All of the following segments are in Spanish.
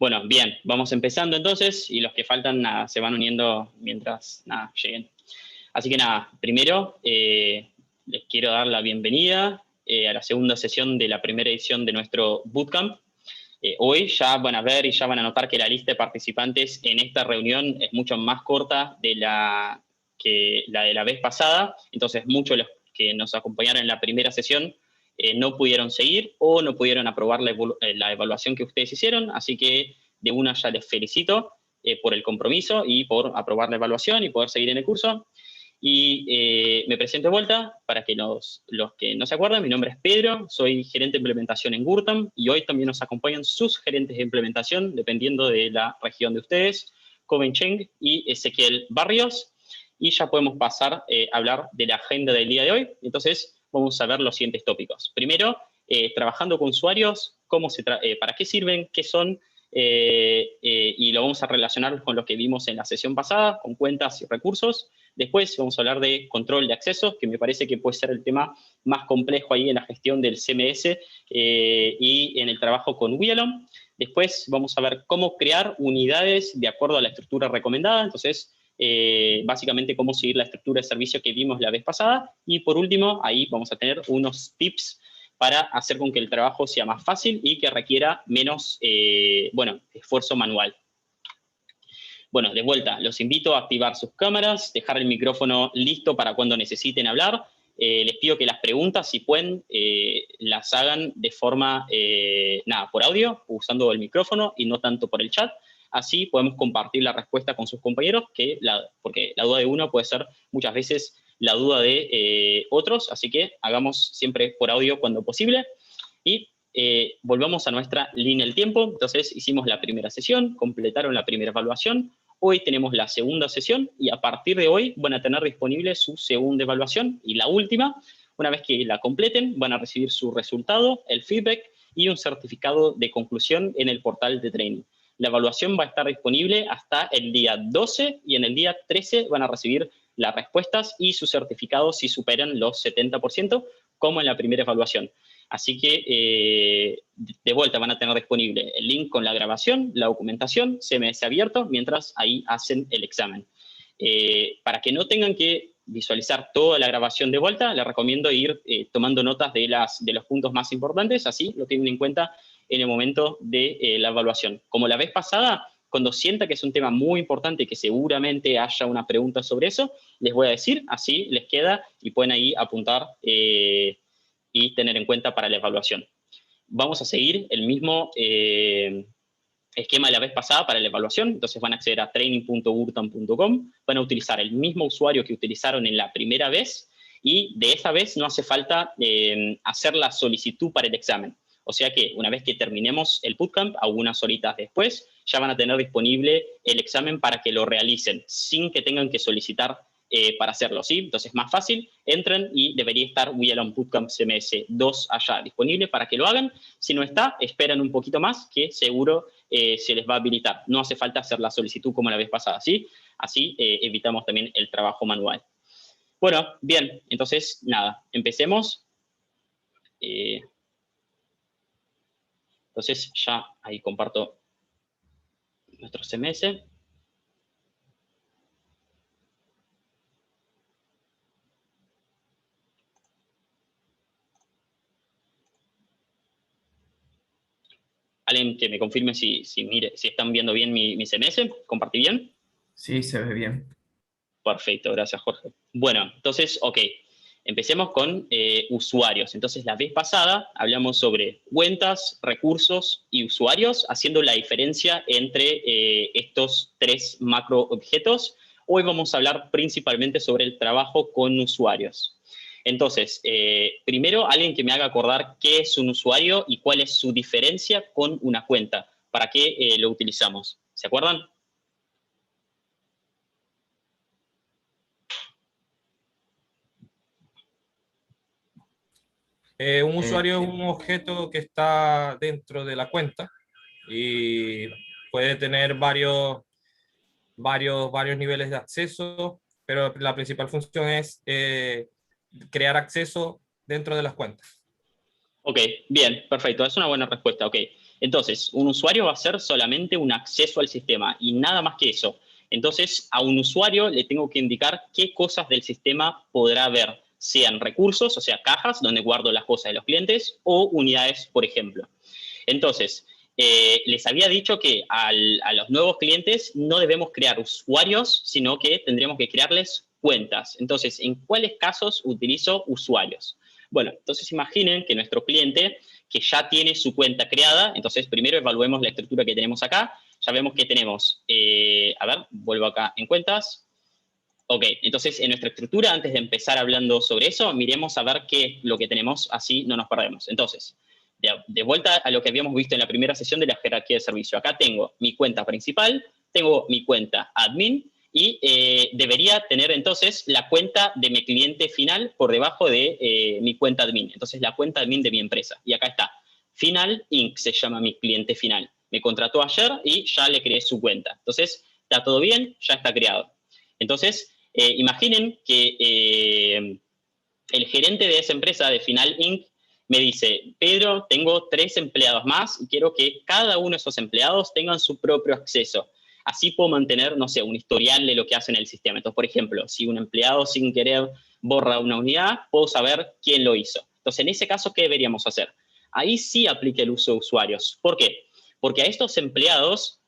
Bueno, bien, vamos empezando entonces, y los que faltan, nada, se van uniendo mientras, nada, lleguen. Así que nada, primero les quiero dar la bienvenida a la segunda sesión de la primera edición de nuestro bootcamp. Hoy ya van a ver y ya van a notar que la lista de participantes en esta reunión es mucho más corta que la de la vez pasada, entonces muchos de los que nos acompañaron en la primera sesión no pudieron seguir o no pudieron aprobar la evaluación que ustedes hicieron, así que de una ya les felicito por el compromiso y por aprobar la evaluación y poder seguir en el curso. Y me presento de vuelta para que los que no se acuerdan, mi nombre es Pedro, soy gerente de implementación en Gurtam y hoy también nos acompañan sus gerentes de implementación, dependiendo de la región de ustedes, Coben Cheng y Ezequiel Barrios. Y ya podemos pasar a hablar de la agenda del día de hoy. Entonces, vamos a ver los siguientes tópicos. Primero, trabajando con usuarios, para qué sirven, qué son, y lo vamos a relacionar con lo que vimos en la sesión pasada, con cuentas y recursos. Después vamos a hablar de control de accesos, que me parece que puede ser el tema más complejo ahí en la gestión del CMS y en el trabajo con Wialom. Después vamos a ver cómo crear unidades de acuerdo a la estructura recomendada. Entonces, básicamente cómo seguir la estructura de servicio que vimos la vez pasada. Y por último, ahí vamos a tener unos tips para hacer con que el trabajo sea más fácil y que requiera menos esfuerzo manual. Bueno, de vuelta, los invito a activar sus cámaras, dejar el micrófono listo para cuando necesiten hablar. Les pido que las preguntas, si pueden, las hagan de forma, por audio, usando el micrófono y no tanto por el chat. Así podemos compartir la respuesta con sus compañeros, porque la duda de uno puede ser muchas veces la duda de otros, así que hagamos siempre por audio cuando posible. Y volvamos a nuestra línea del tiempo. Entonces hicimos la primera sesión, completaron la primera evaluación. Hoy tenemos la segunda sesión y a partir de hoy van a tener disponible su segunda evaluación y la última. Una vez que la completen, van a recibir su resultado, el feedback y un certificado de conclusión en el portal de training. La evaluación va a estar disponible hasta el día 12 y en el día 13 van a recibir las respuestas y sus certificados si superan los 70%, como en la primera evaluación. Así que de vuelta van a tener disponible el link con la grabación, la documentación, CMS abierto, mientras ahí hacen el examen. Para que no tengan que visualizar toda la grabación de vuelta, les recomiendo ir tomando notas de los puntos más importantes, así lo tienen en cuenta en el momento de la evaluación. Como la vez pasada, cuando sienta que es un tema muy importante y que seguramente haya una pregunta sobre eso, les voy a decir, así les queda y pueden ahí apuntar y tener en cuenta para la evaluación. Vamos a seguir el mismo esquema de la vez pasada para la evaluación, entonces van a acceder a training.gurtam.com, van a utilizar el mismo usuario que utilizaron en la primera vez y de esa vez no hace falta hacer la solicitud para el examen. O sea que una vez que terminemos el bootcamp, algunas horitas después, ya van a tener disponible el examen para que lo realicen, sin que tengan que solicitar para hacerlo, ¿sí? Entonces, más fácil, entren y debería estar Wialom Bootcamp CMS 2 allá disponible para que lo hagan. Si no está, esperan un poquito más, que seguro se les va a habilitar. No hace falta hacer la solicitud como la vez pasada, ¿sí? Así evitamos también el trabajo manual. Bueno, bien, entonces, nada, empecemos. Entonces, ya ahí comparto nuestro CMS. Alguien que me confirme si están viendo bien mi CMS. ¿Compartí bien? Sí, se ve bien. Perfecto, gracias Jorge. Bueno, entonces, ok, empecemos con usuarios. Entonces, la vez pasada hablamos sobre cuentas, recursos y usuarios, haciendo la diferencia entre estos tres macro objetos. Hoy vamos a hablar principalmente sobre el trabajo con usuarios. Entonces, primero, alguien que me haga acordar qué es un usuario y cuál es su diferencia con una cuenta. ¿Para qué lo utilizamos? ¿Se acuerdan? Un usuario es un objeto que está dentro de la cuenta y puede tener varios niveles de acceso, pero la principal función es crear acceso dentro de las cuentas. Ok, bien, perfecto. Es una buena respuesta. Ok, Entonces, un usuario va a ser solamente un acceso al sistema y nada más que eso. Entonces, a un usuario le tengo que indicar qué cosas del sistema podrá ver, sean recursos, o sea, cajas donde guardo las cosas de los clientes, o unidades, por ejemplo. Entonces, les había dicho que a los nuevos clientes no debemos crear usuarios, sino que tendríamos que crearles cuentas. Entonces, ¿en cuáles casos utilizo usuarios? Bueno, entonces imaginen que nuestro cliente que ya tiene su cuenta creada, entonces primero evaluemos la estructura que tenemos acá. Ya vemos que tenemos, a ver, vuelvo acá en cuentas. Ok, entonces en nuestra estructura, antes de empezar hablando sobre eso, miremos a ver qué es lo que tenemos, así no nos perdemos. Entonces, de vuelta a lo que habíamos visto en la primera sesión de la jerarquía de servicio. Acá tengo mi cuenta principal, tengo mi cuenta admin y debería tener entonces la cuenta de mi cliente final por debajo de mi cuenta admin. Entonces la cuenta admin de mi empresa. Y acá está. Final Inc. se llama mi cliente final. Me contrató ayer y ya le creé su cuenta. Entonces, está todo bien, ya está creado. Entonces, imaginen que el gerente de esa empresa de Final Inc. me dice, Pedro, tengo 3 empleados más y quiero que cada uno de esos empleados tengan su propio acceso. Así puedo mantener, no sé, un historial de lo que hace en el sistema. Entonces, por ejemplo, si un empleado sin querer borra una unidad, puedo saber quién lo hizo. Entonces, en ese caso, ¿qué deberíamos hacer? Ahí sí aplica el uso de usuarios. ¿Por qué? Porque a estos empleados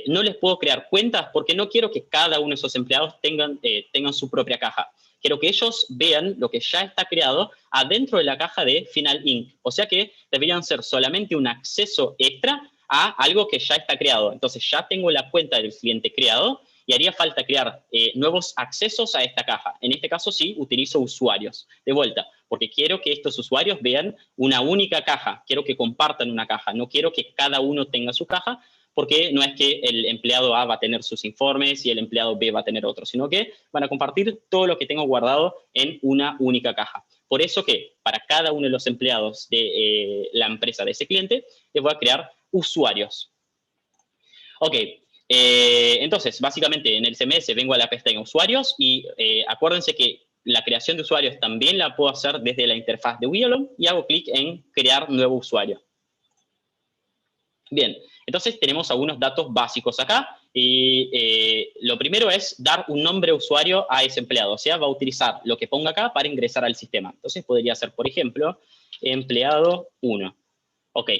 no les puedo crear cuentas porque no quiero que cada uno de esos empleados tengan su propia caja. Quiero que ellos vean lo que ya está creado adentro de la caja de Final Inc. O sea que deberían ser solamente un acceso extra a algo que ya está creado. Entonces ya tengo la cuenta del cliente creado y haría falta crear nuevos accesos a esta caja. En este caso sí utilizo usuarios. De vuelta, porque quiero que estos usuarios vean una única caja. Quiero que compartan una caja. No quiero que cada uno tenga su caja, porque no es que el empleado A va a tener sus informes y el empleado B va a tener otros, sino que van a compartir todo lo que tengo guardado en una única caja. Por eso que para cada uno de los empleados de la empresa de ese cliente, les voy a crear usuarios. Ok, entonces, básicamente en el CMS vengo a la pestaña usuarios y acuérdense que la creación de usuarios también la puedo hacer desde la interfaz de WeAlone y hago clic en crear nuevo usuario. Bien, entonces tenemos algunos datos básicos acá y lo primero es dar un nombre de usuario a ese empleado, o sea, va a utilizar lo que ponga acá para ingresar al sistema. Entonces podría ser, por ejemplo, empleado 1. Ok,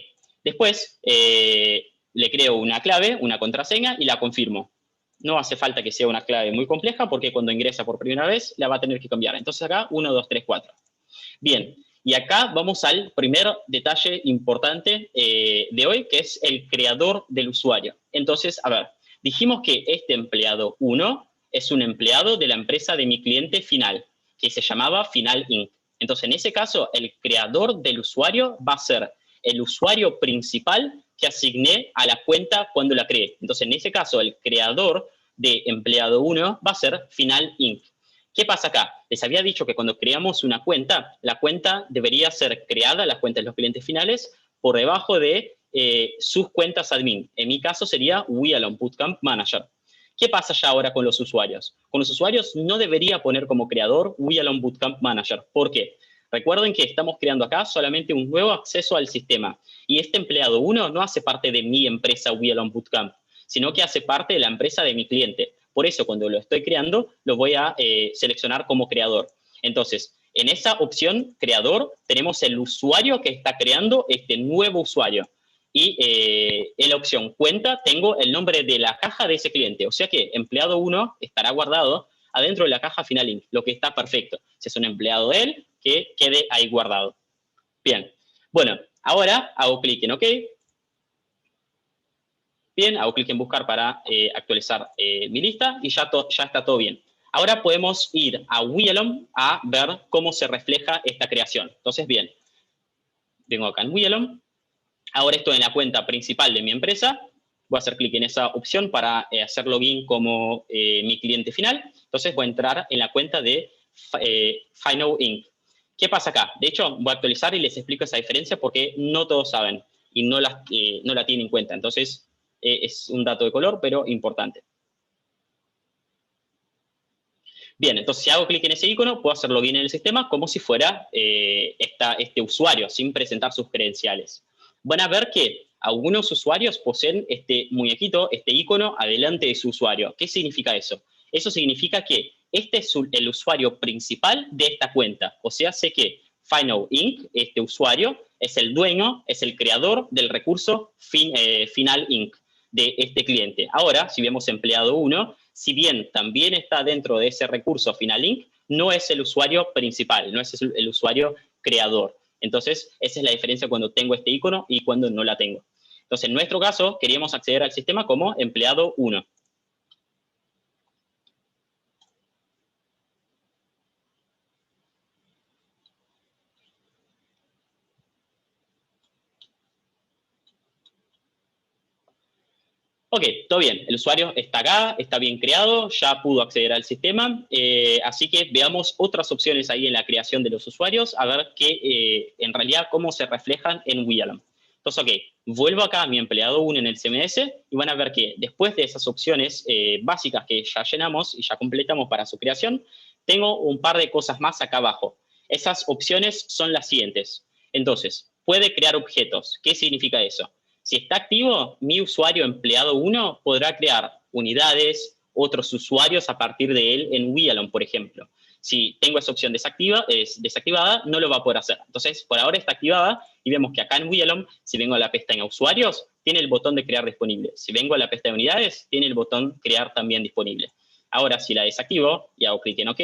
después le creo una clave, una contraseña y la confirmo. No hace falta que sea una clave muy compleja porque cuando ingresa por primera vez la va a tener que cambiar. Entonces acá 1, 2, 3, 4. Bien, y acá vamos al primer detalle importante de hoy, que es el creador del usuario. Entonces, a ver, dijimos que este empleado 1 es un empleado de la empresa de mi cliente final, que se llamaba Final Inc. Entonces, en ese caso, el creador del usuario va a ser el usuario principal que asigné a la cuenta cuando la creé. Entonces, en ese caso, el creador de empleado 1 va a ser Final Inc. ¿Qué pasa acá? Les había dicho que cuando creamos una cuenta, la cuenta debería ser creada, las cuentas de los clientes finales, por debajo de sus cuentas admin. En mi caso sería WeAlone Bootcamp Manager. ¿Qué pasa ya ahora con los usuarios? Con los usuarios no debería poner como creador WeAlone Bootcamp Manager. ¿Por qué? Recuerden que estamos creando acá solamente un nuevo acceso al sistema. Y este empleado 1 no hace parte de mi empresa WeAlone Bootcamp, sino que hace parte de la empresa de mi cliente. Por eso, cuando lo estoy creando, lo voy a seleccionar como creador. Entonces, en esa opción creador, tenemos el usuario que está creando este nuevo usuario. Y en la opción cuenta, tengo el nombre de la caja de ese cliente. O sea que empleado 1 estará guardado adentro de la caja Final Inc., lo que está perfecto. Si es un empleado de él, que quede ahí guardado. Bien. Bueno, ahora hago clic en OK. Bien, hago clic en buscar para actualizar mi lista y ya está todo bien. Ahora podemos ir a WeAlone a ver cómo se refleja esta creación. Entonces, bien, vengo acá en WeAlone. Ahora estoy en la cuenta principal de mi empresa. Voy a hacer clic en esa opción para hacer login como mi cliente final. Entonces voy a entrar en la cuenta de Final Inc. ¿Qué pasa acá? De hecho, voy a actualizar y les explico esa diferencia porque no todos saben y no la tienen en cuenta. Entonces, es un dato de color, pero importante. Bien, entonces si hago clic en ese icono, puedo hacer login en el sistema como si fuera este usuario, sin presentar sus credenciales. Van a ver que Algunos usuarios poseen este muñequito, este icono adelante de su usuario. ¿Qué significa eso? Eso significa que este es el usuario principal de esta cuenta. O sea, sé que Final Inc., este usuario, es el dueño, es el creador del recurso Final Inc. de este cliente. Ahora, si vemos empleado 1, si bien también está dentro de ese recurso Final Inc., no es el usuario principal, no es el usuario creador. Entonces, esa es la diferencia cuando tengo este icono y cuando no la tengo. Entonces, en nuestro caso, queríamos acceder al sistema como empleado 1. Ok, todo bien. El usuario está acá, está bien creado, ya pudo acceder al sistema. Así que veamos otras opciones ahí en la creación de los usuarios, a ver en realidad cómo se reflejan en WIALAM. Entonces, ok, vuelvo acá a mi empleado 1 en el CMS y van a ver que después de esas opciones básicas que ya llenamos y ya completamos para su creación, tengo un par de cosas más acá abajo. Esas opciones son las siguientes. Entonces, puede crear objetos. ¿Qué significa eso? Si está activo, mi usuario empleado 1 podrá crear unidades, otros usuarios a partir de él en WIALON, por ejemplo. Si tengo esa opción desactivada, no lo va a poder hacer. Entonces, por ahora está activada y vemos que acá en WIALON, si vengo a la pestaña usuarios, tiene el botón de crear disponible. Si vengo a la pestaña unidades, tiene el botón crear también disponible. Ahora, si la desactivo y hago clic en OK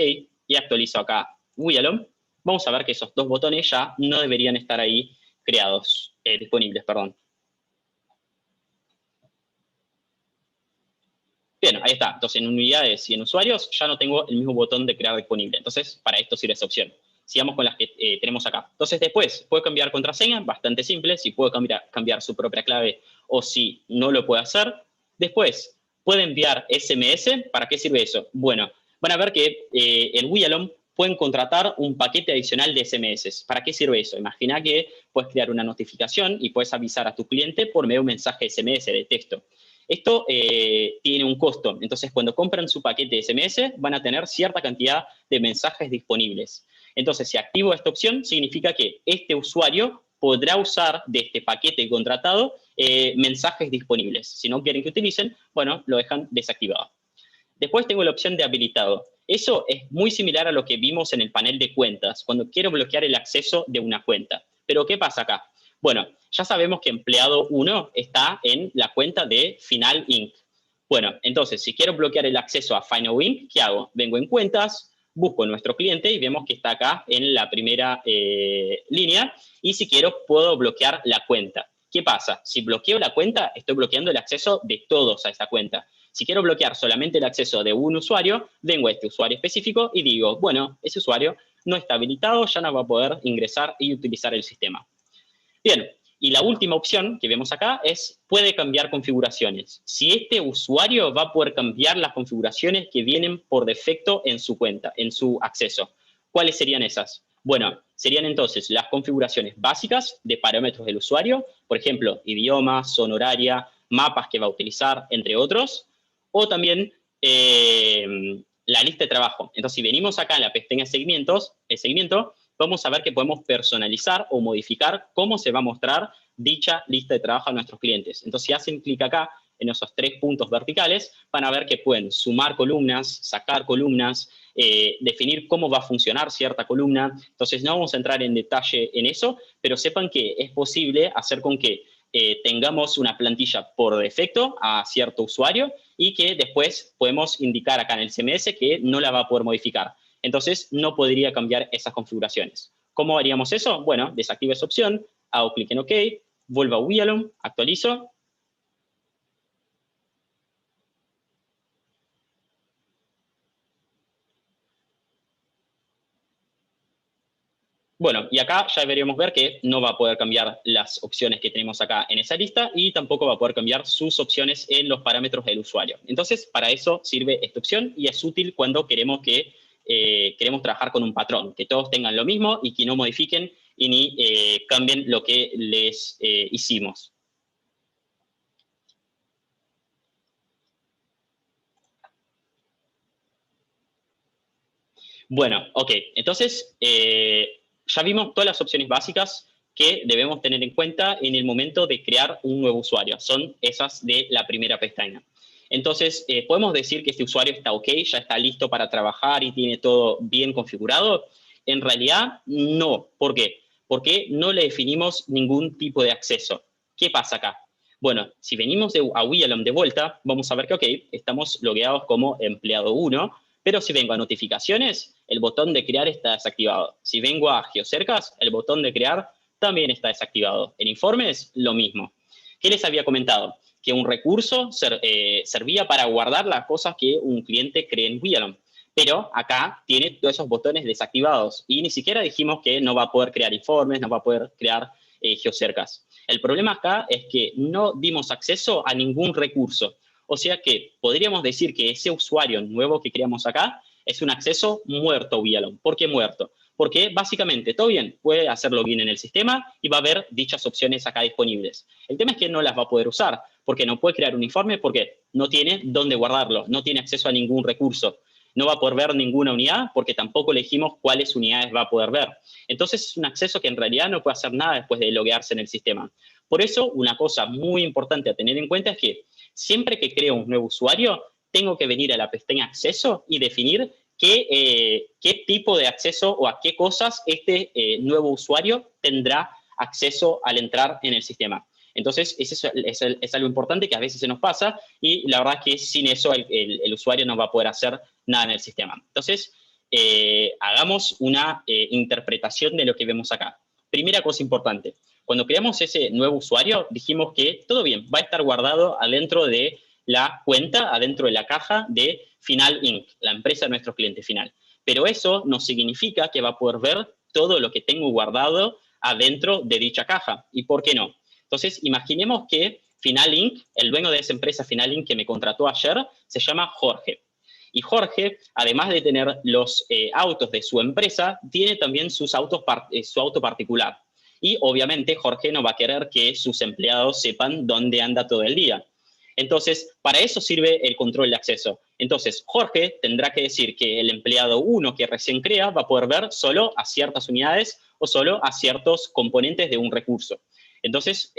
y actualizo acá WIALON, vamos a ver que esos dos botones ya no deberían estar ahí disponibles, perdón. Bien, ahí está. Entonces, en unidades y en usuarios ya no tengo el mismo botón de crear disponible. Entonces, para esto sirve esa opción. Sigamos con las que tenemos acá. Entonces, después, puedo cambiar contraseña, bastante simple, si puedo cambiar su propia clave o si no lo puedo hacer. Después, puede enviar SMS. ¿Para qué sirve eso? Bueno, van a ver que en WIALON pueden contratar un paquete adicional de SMS. ¿Para qué sirve eso? Imagina que puedes crear una notificación y puedes avisar a tu cliente por medio de un mensaje SMS de texto. Esto tiene un costo. Entonces, cuando compran su paquete de SMS, van a tener cierta cantidad de mensajes disponibles. Entonces, si activo esta opción, significa que este usuario podrá usar de este paquete contratado mensajes disponibles. Si no quieren que utilicen, bueno, lo dejan desactivado. Después tengo la opción de habilitado. Eso es muy similar a lo que vimos en el panel de cuentas, cuando quiero bloquear el acceso de una cuenta. Pero, ¿qué pasa acá? Bueno, ya sabemos que empleado 1 está en la cuenta de Final Inc. Bueno, entonces, si quiero bloquear el acceso a Final Inc., ¿qué hago? Vengo en cuentas, busco nuestro cliente y vemos que está acá en la primera línea. Y si quiero, puedo bloquear la cuenta. ¿Qué pasa? Si bloqueo la cuenta, estoy bloqueando el acceso de todos a esa cuenta. Si quiero bloquear solamente el acceso de un usuario, vengo a este usuario específico y digo, bueno, ese usuario no está habilitado, ya no va a poder ingresar y utilizar el sistema. Bien, y la última opción que vemos acá es puede cambiar configuraciones. Si este usuario va a poder cambiar las configuraciones que vienen por defecto en su cuenta, en su acceso. ¿Cuáles serían esas? Bueno, serían entonces las configuraciones básicas de parámetros del usuario, por ejemplo, idioma, zona horaria, mapas que va a utilizar, entre otros, o también la lista de trabajo. Entonces, si venimos acá en la pestaña seguimiento, vamos a ver que podemos personalizar o modificar cómo se va a mostrar dicha lista de trabajo a nuestros clientes. Entonces, si hacen clic acá en esos 3 puntos verticales, van a ver que pueden sumar columnas, sacar columnas, definir cómo va a funcionar cierta columna. Entonces, no vamos a entrar en detalle en eso, pero sepan que es posible hacer con que tengamos una plantilla por defecto a cierto usuario y que después podemos indicar acá en el CMS que no la va a poder modificar. Entonces, no podría cambiar esas configuraciones. ¿Cómo haríamos eso? Bueno, desactivo esa opción, hago clic en OK, vuelvo a WIALON, actualizo. Bueno, y acá ya deberíamos ver que no va a poder cambiar las opciones que tenemos acá en esa lista y tampoco va a poder cambiar sus opciones en los parámetros del usuario. Entonces, para eso sirve esta opción y es útil cuando queremos trabajar con un patrón, que todos tengan lo mismo y que no modifiquen y ni cambien lo que les hicimos. Bueno, ok. Entonces, ya vimos todas las opciones básicas que debemos tener en cuenta en el momento de crear un nuevo usuario. Son esas de la primera pestaña. Entonces, ¿podemos decir que este usuario está ok, ya está listo para trabajar y tiene todo bien configurado? En realidad, no. ¿Por qué? Porque no le definimos ningún tipo de acceso. ¿Qué pasa acá? Bueno, si venimos a WIALOM de vuelta, vamos a ver que, ok, estamos logueados como empleado 1, pero si vengo a notificaciones, el botón de crear está desactivado. Si vengo a Geocercas, el botón de crear también está desactivado. En informes, lo mismo. ¿Qué les había comentado? Que un recurso servía para guardar las cosas que un cliente cree en WIALOM. Pero acá tiene todos esos botones desactivados y ni siquiera dijimos que no va a poder crear informes, no va a poder crear geocercas. El problema acá es que no dimos acceso a ningún recurso. O sea que podríamos decir que ese usuario nuevo que creamos acá es un acceso muerto a WIALOM. ¿Por qué muerto? Porque básicamente todo bien, puede hacer login en el sistema y va a haber dichas opciones acá disponibles. El tema es que no las va a poder usar, porque no puede crear un informe porque no tiene dónde guardarlo, no tiene acceso a ningún recurso. No va a poder ver ninguna unidad porque tampoco elegimos cuáles unidades va a poder ver. Entonces es un acceso que en realidad no puede hacer nada después de loguearse en el sistema. Por eso, una cosa muy importante a tener en cuenta es que siempre que creo un nuevo usuario, tengo que venir a la pestaña Acceso y definir qué tipo de acceso o a qué cosas este nuevo usuario tendrá acceso al entrar en el sistema. Entonces, es algo importante que a veces se nos pasa y la verdad es que sin eso el usuario no va a poder hacer nada en el sistema. Entonces, hagamos una interpretación de lo que vemos acá. Primera cosa importante, cuando creamos ese nuevo usuario, dijimos que todo bien, va a estar guardado adentro de la cuenta, adentro de la caja de Final Inc., la empresa de nuestro cliente final. Pero eso no significa que va a poder ver todo lo que tengo guardado adentro de dicha caja. ¿Y por qué no? Entonces, imaginemos que Final Inc., el dueño de esa empresa Final Inc. que me contrató ayer, se llama Jorge. Y Jorge, además de tener los autos de su empresa, tiene también su auto particular. Y obviamente Jorge no va a querer que sus empleados sepan dónde anda todo el día. Entonces, para eso sirve el control de acceso. Entonces, Jorge tendrá que decir que el empleado 1 que recién crea va a poder ver solo a ciertas unidades o solo a ciertos componentes de un recurso. Entonces,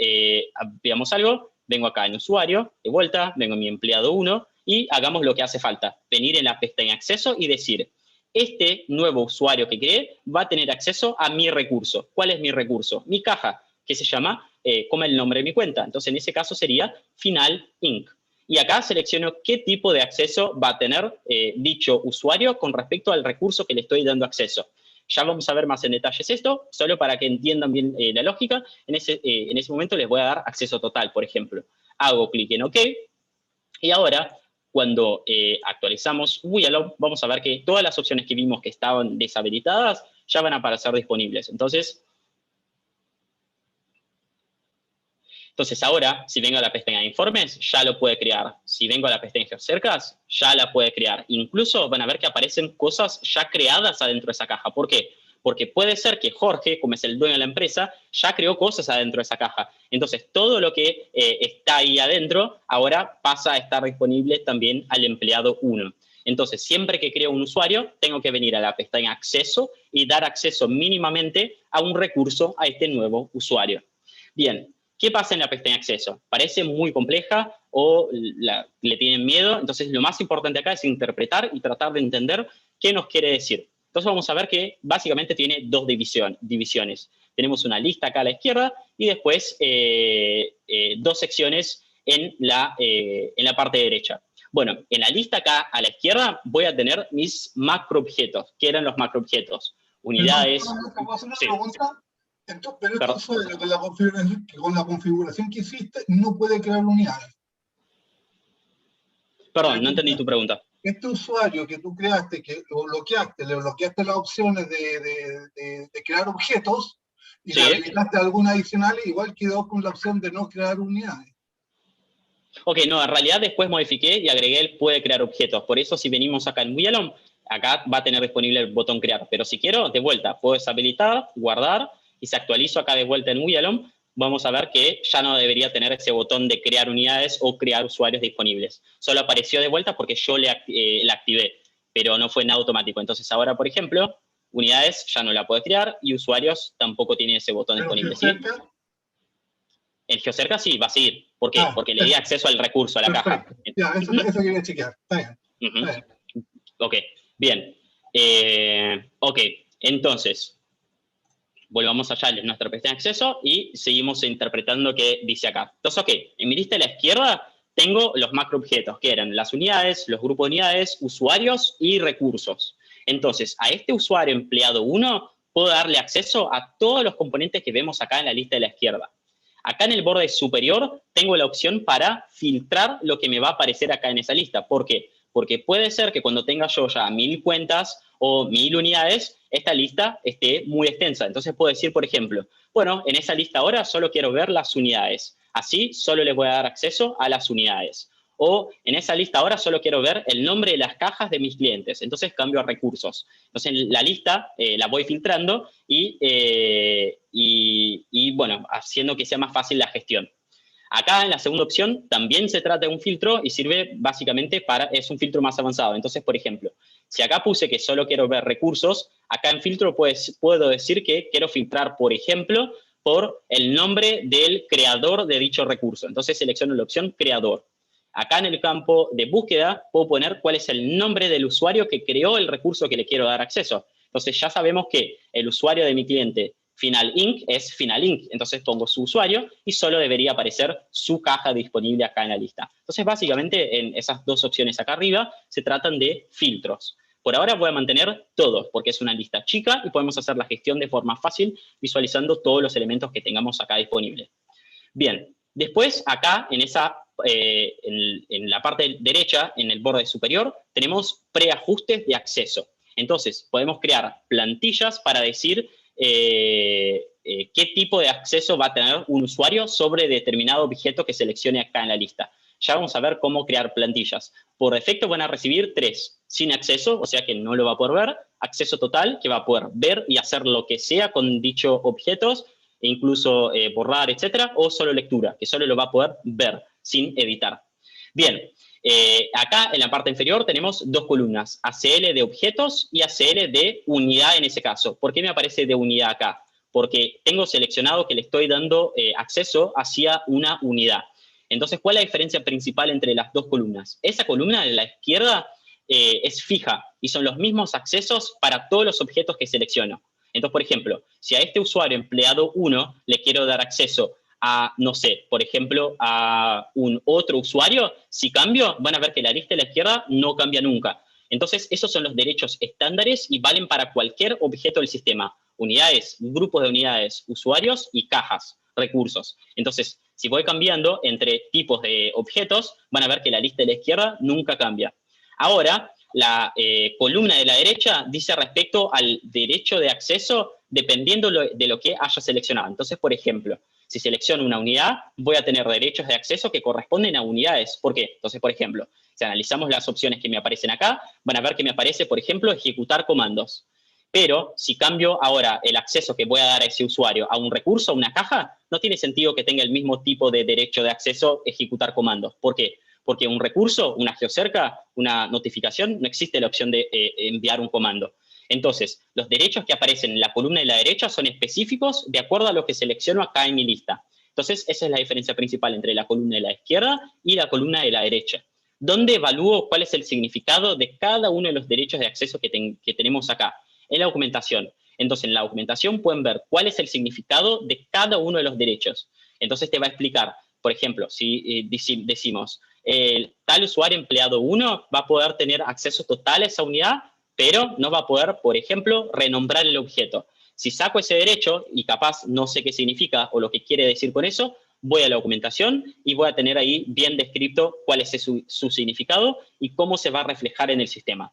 veamos algo, vengo acá en usuario, de vuelta, vengo en mi empleado 1 y hagamos lo que hace falta, venir en la pestaña acceso y decir, este nuevo usuario que creé va a tener acceso a mi recurso. ¿Cuál es mi recurso? Mi caja, que se llama como el nombre de mi cuenta. Entonces, en ese caso sería Final Inc. Y acá selecciono qué tipo de acceso va a tener dicho usuario con respecto al recurso que le estoy dando acceso. Ya vamos a ver más en detalles esto, solo para que entiendan bien la lógica. En ese momento les voy a dar acceso total, por ejemplo. Hago clic en OK. Y ahora, cuando actualizamos WIALOM, vamos a ver que todas las opciones que vimos que estaban deshabilitadas ya van a aparecer disponibles. Entonces ahora, si vengo a la pestaña de informes, ya lo puede crear. Si vengo a la pestaña de Geocercas, ya la puede crear. Incluso van a ver que aparecen cosas ya creadas adentro de esa caja. ¿Por qué? Porque puede ser que Jorge, como es el dueño de la empresa, ya creó cosas adentro de esa caja. Entonces, todo lo que está ahí adentro, ahora pasa a estar disponible también al empleado 1. Entonces, siempre que creo un usuario, tengo que venir a la pestaña Acceso y dar acceso mínimamente a un recurso a este nuevo usuario. Bien. ¿Qué pasa en la pestaña Acceso? ¿Parece muy compleja o le tienen miedo? Entonces, lo más importante acá es interpretar y tratar de entender qué nos quiere decir. Entonces, vamos a ver que básicamente tiene dos divisiones. Tenemos una lista acá a la izquierda y después dos secciones en la parte derecha. Bueno, en la lista acá a la izquierda voy a tener mis macroobjetos. ¿Qué eran los macroobjetos? Unidades. Perdón, ¿te puedo hacer una pregunta? Pero este usuario con la configuración que hiciste no puede crear unidades. Perdón, no entendí tu pregunta. Este usuario que tú creaste, que lo bloqueaste, le bloqueaste las opciones de crear objetos y le habilitaste alguna adicional, igual quedó con la opción de no crear unidades. Ok, no, en realidad después modifiqué y agregué el puede crear objetos. Por eso si venimos acá en WIALOM, acá va a tener disponible el botón crear. Pero si quiero, de vuelta, puedo deshabilitar, guardar, y si actualizo acá de vuelta en WIALOM, vamos a ver que ya no debería tener ese botón de crear unidades o crear usuarios disponibles. Solo apareció de vuelta porque yo la activé, pero no fue en automático. Entonces ahora, por ejemplo, unidades ya no la puede crear y usuarios tampoco tiene ese botón disponible. ¿Sí? En GeoCerca sí, va a seguir. ¿Por qué? Porque le di acceso al recurso, a la caja. Ya, eso quería chequear. Está bien. Está bien. Ok, bien. Ok, entonces, volvamos allá en nuestra pestaña de acceso y seguimos interpretando qué dice acá. Entonces, ok, en mi lista de la izquierda tengo los macroobjetos, que eran las unidades, los grupos de unidades, usuarios y recursos. Entonces, a este usuario empleado 1 puedo darle acceso a todos los componentes que vemos acá en la lista de la izquierda. Acá en el borde superior tengo la opción para filtrar lo que me va a aparecer acá en esa lista. ¿Por qué? Porque puede ser que cuando tenga yo ya 1000 cuentas o 1000 unidades, esta lista esté muy extensa. Entonces puedo decir, por ejemplo, bueno, en esa lista ahora solo quiero ver las unidades. Así solo les voy a dar acceso a las unidades. O en esa lista ahora solo quiero ver el nombre de las cajas de mis clientes. Entonces cambio a recursos. Entonces la lista la voy filtrando y bueno, haciendo que sea más fácil la gestión. Acá en la segunda opción también se trata de un filtro y sirve básicamente es un filtro más avanzado. Entonces, por ejemplo, si acá puse que solo quiero ver recursos, acá en filtro puedo decir que quiero filtrar, por ejemplo, por el nombre del creador de dicho recurso. Entonces selecciono la opción creador. Acá en el campo de búsqueda puedo poner cuál es el nombre del usuario que creó el recurso que le quiero dar acceso. Entonces ya sabemos que el usuario de mi cliente Final Inc. es Final Inc. Entonces pongo su usuario y solo debería aparecer su caja disponible acá en la lista. Entonces básicamente en esas dos opciones acá arriba se tratan de filtros. Por ahora voy a mantener todos porque es una lista chica y podemos hacer la gestión de forma fácil visualizando todos los elementos que tengamos acá disponibles. Bien, después acá en la parte derecha, en el borde superior, tenemos preajustes de acceso. Entonces podemos crear plantillas para decir qué tipo de acceso va a tener un usuario sobre determinado objeto que seleccione acá en la lista. Ya vamos a ver cómo crear plantillas. Por defecto van a recibir 3. Sin acceso, o sea que no lo va a poder ver. Acceso total, que va a poder ver y hacer lo que sea con dichos objetos, e incluso borrar, etcétera. O solo lectura, que solo lo va a poder ver, sin editar. Bien, acá en la parte inferior tenemos dos columnas, ACL de objetos y ACL de unidad en ese caso. ¿Por qué me aparece de unidad acá? Porque tengo seleccionado que le estoy dando acceso hacia una unidad. Entonces, ¿cuál es la diferencia principal entre las dos columnas? Esa columna de la izquierda es fija y son los mismos accesos para todos los objetos que selecciono. Entonces, por ejemplo, si a este usuario empleado 1 le quiero dar acceso a, no sé, por ejemplo, a un otro usuario, si cambio, van a ver que la lista de la izquierda no cambia nunca. Entonces, esos son los derechos estándares y valen para cualquier objeto del sistema. Unidades, grupos de unidades, usuarios y cajas, recursos. Entonces, si voy cambiando entre tipos de objetos, van a ver que la lista de la izquierda nunca cambia. Ahora, la columna de la derecha dice respecto al derecho de acceso dependiendo de lo que haya seleccionado. Entonces, por ejemplo, si selecciono una unidad, voy a tener derechos de acceso que corresponden a unidades. ¿Por qué? Entonces, por ejemplo, si analizamos las opciones que me aparecen acá, van a ver que me aparece, por ejemplo, ejecutar comandos. Pero si cambio ahora el acceso que voy a dar a ese usuario a un recurso, a una caja, no tiene sentido que tenga el mismo tipo de derecho de acceso ejecutar comandos. ¿Por qué? Porque un recurso, una GeoCerca, una notificación, no existe la opción de enviar un comando. Entonces, los derechos que aparecen en la columna de la derecha son específicos de acuerdo a lo que selecciono acá en mi lista. Entonces, esa es la diferencia principal entre la columna de la izquierda y la columna de la derecha, donde evalúo cuál es el significado de cada uno de los derechos de acceso que tenemos acá, en la documentación. Entonces, en la documentación pueden ver cuál es el significado de cada uno de los derechos. Entonces, te va a explicar, por ejemplo, si decimos, tal usuario empleado 1 va a poder tener acceso total a esa unidad, pero no va a poder, por ejemplo, renombrar el objeto. Si saco ese derecho, y capaz no sé qué significa o lo que quiere decir con eso, voy a la documentación y voy a tener ahí bien descrito cuál es su significado y cómo se va a reflejar en el sistema.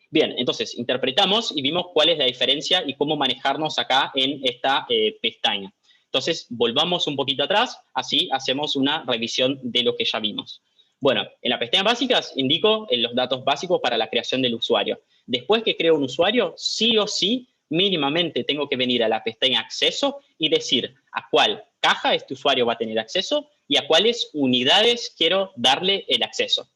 Bien, entonces interpretamos y vimos cuál es la diferencia y cómo manejarnos acá en esta pestaña. Entonces, volvamos un poquito atrás, así hacemos una revisión de lo que ya vimos. Bueno, en las pestañas básicas indico los datos básicos para la creación del usuario. Después que creo un usuario, sí o sí, mínimamente tengo que venir a la pestaña Acceso y decir a cuál caja este usuario va a tener acceso y a cuáles unidades quiero darle el acceso.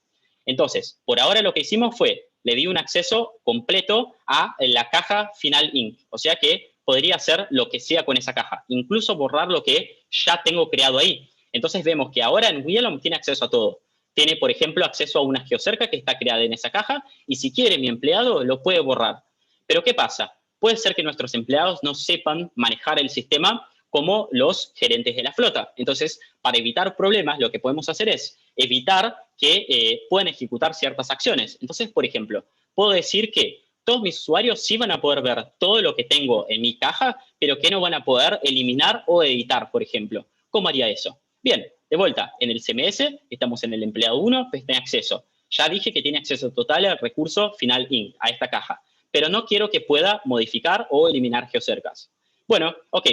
Entonces, por ahora lo que hicimos fue le di un acceso completo a la caja final inc. O sea que podría hacer lo que sea con esa caja, incluso borrar lo que ya tengo creado ahí. Entonces vemos que ahora en William tiene acceso a todo. Tiene, por ejemplo, acceso a una geocerca que está creada en esa caja y si quiere mi empleado lo puede borrar. Pero ¿qué pasa? Puede ser que nuestros empleados no sepan manejar el sistema como los gerentes de la flota. Entonces, para evitar problemas, lo que podemos hacer es evitar que puedan ejecutar ciertas acciones. Entonces, por ejemplo, puedo decir que todos mis usuarios sí van a poder ver todo lo que tengo en mi caja, pero que no van a poder eliminar o editar, por ejemplo. ¿Cómo haría eso? Bien, de vuelta, en el CMS, estamos en el empleado 1, pues tiene acceso. Ya dije que tiene acceso total al recurso final inc, a esta caja, pero no quiero que pueda modificar o eliminar geocercas. Bueno, ok,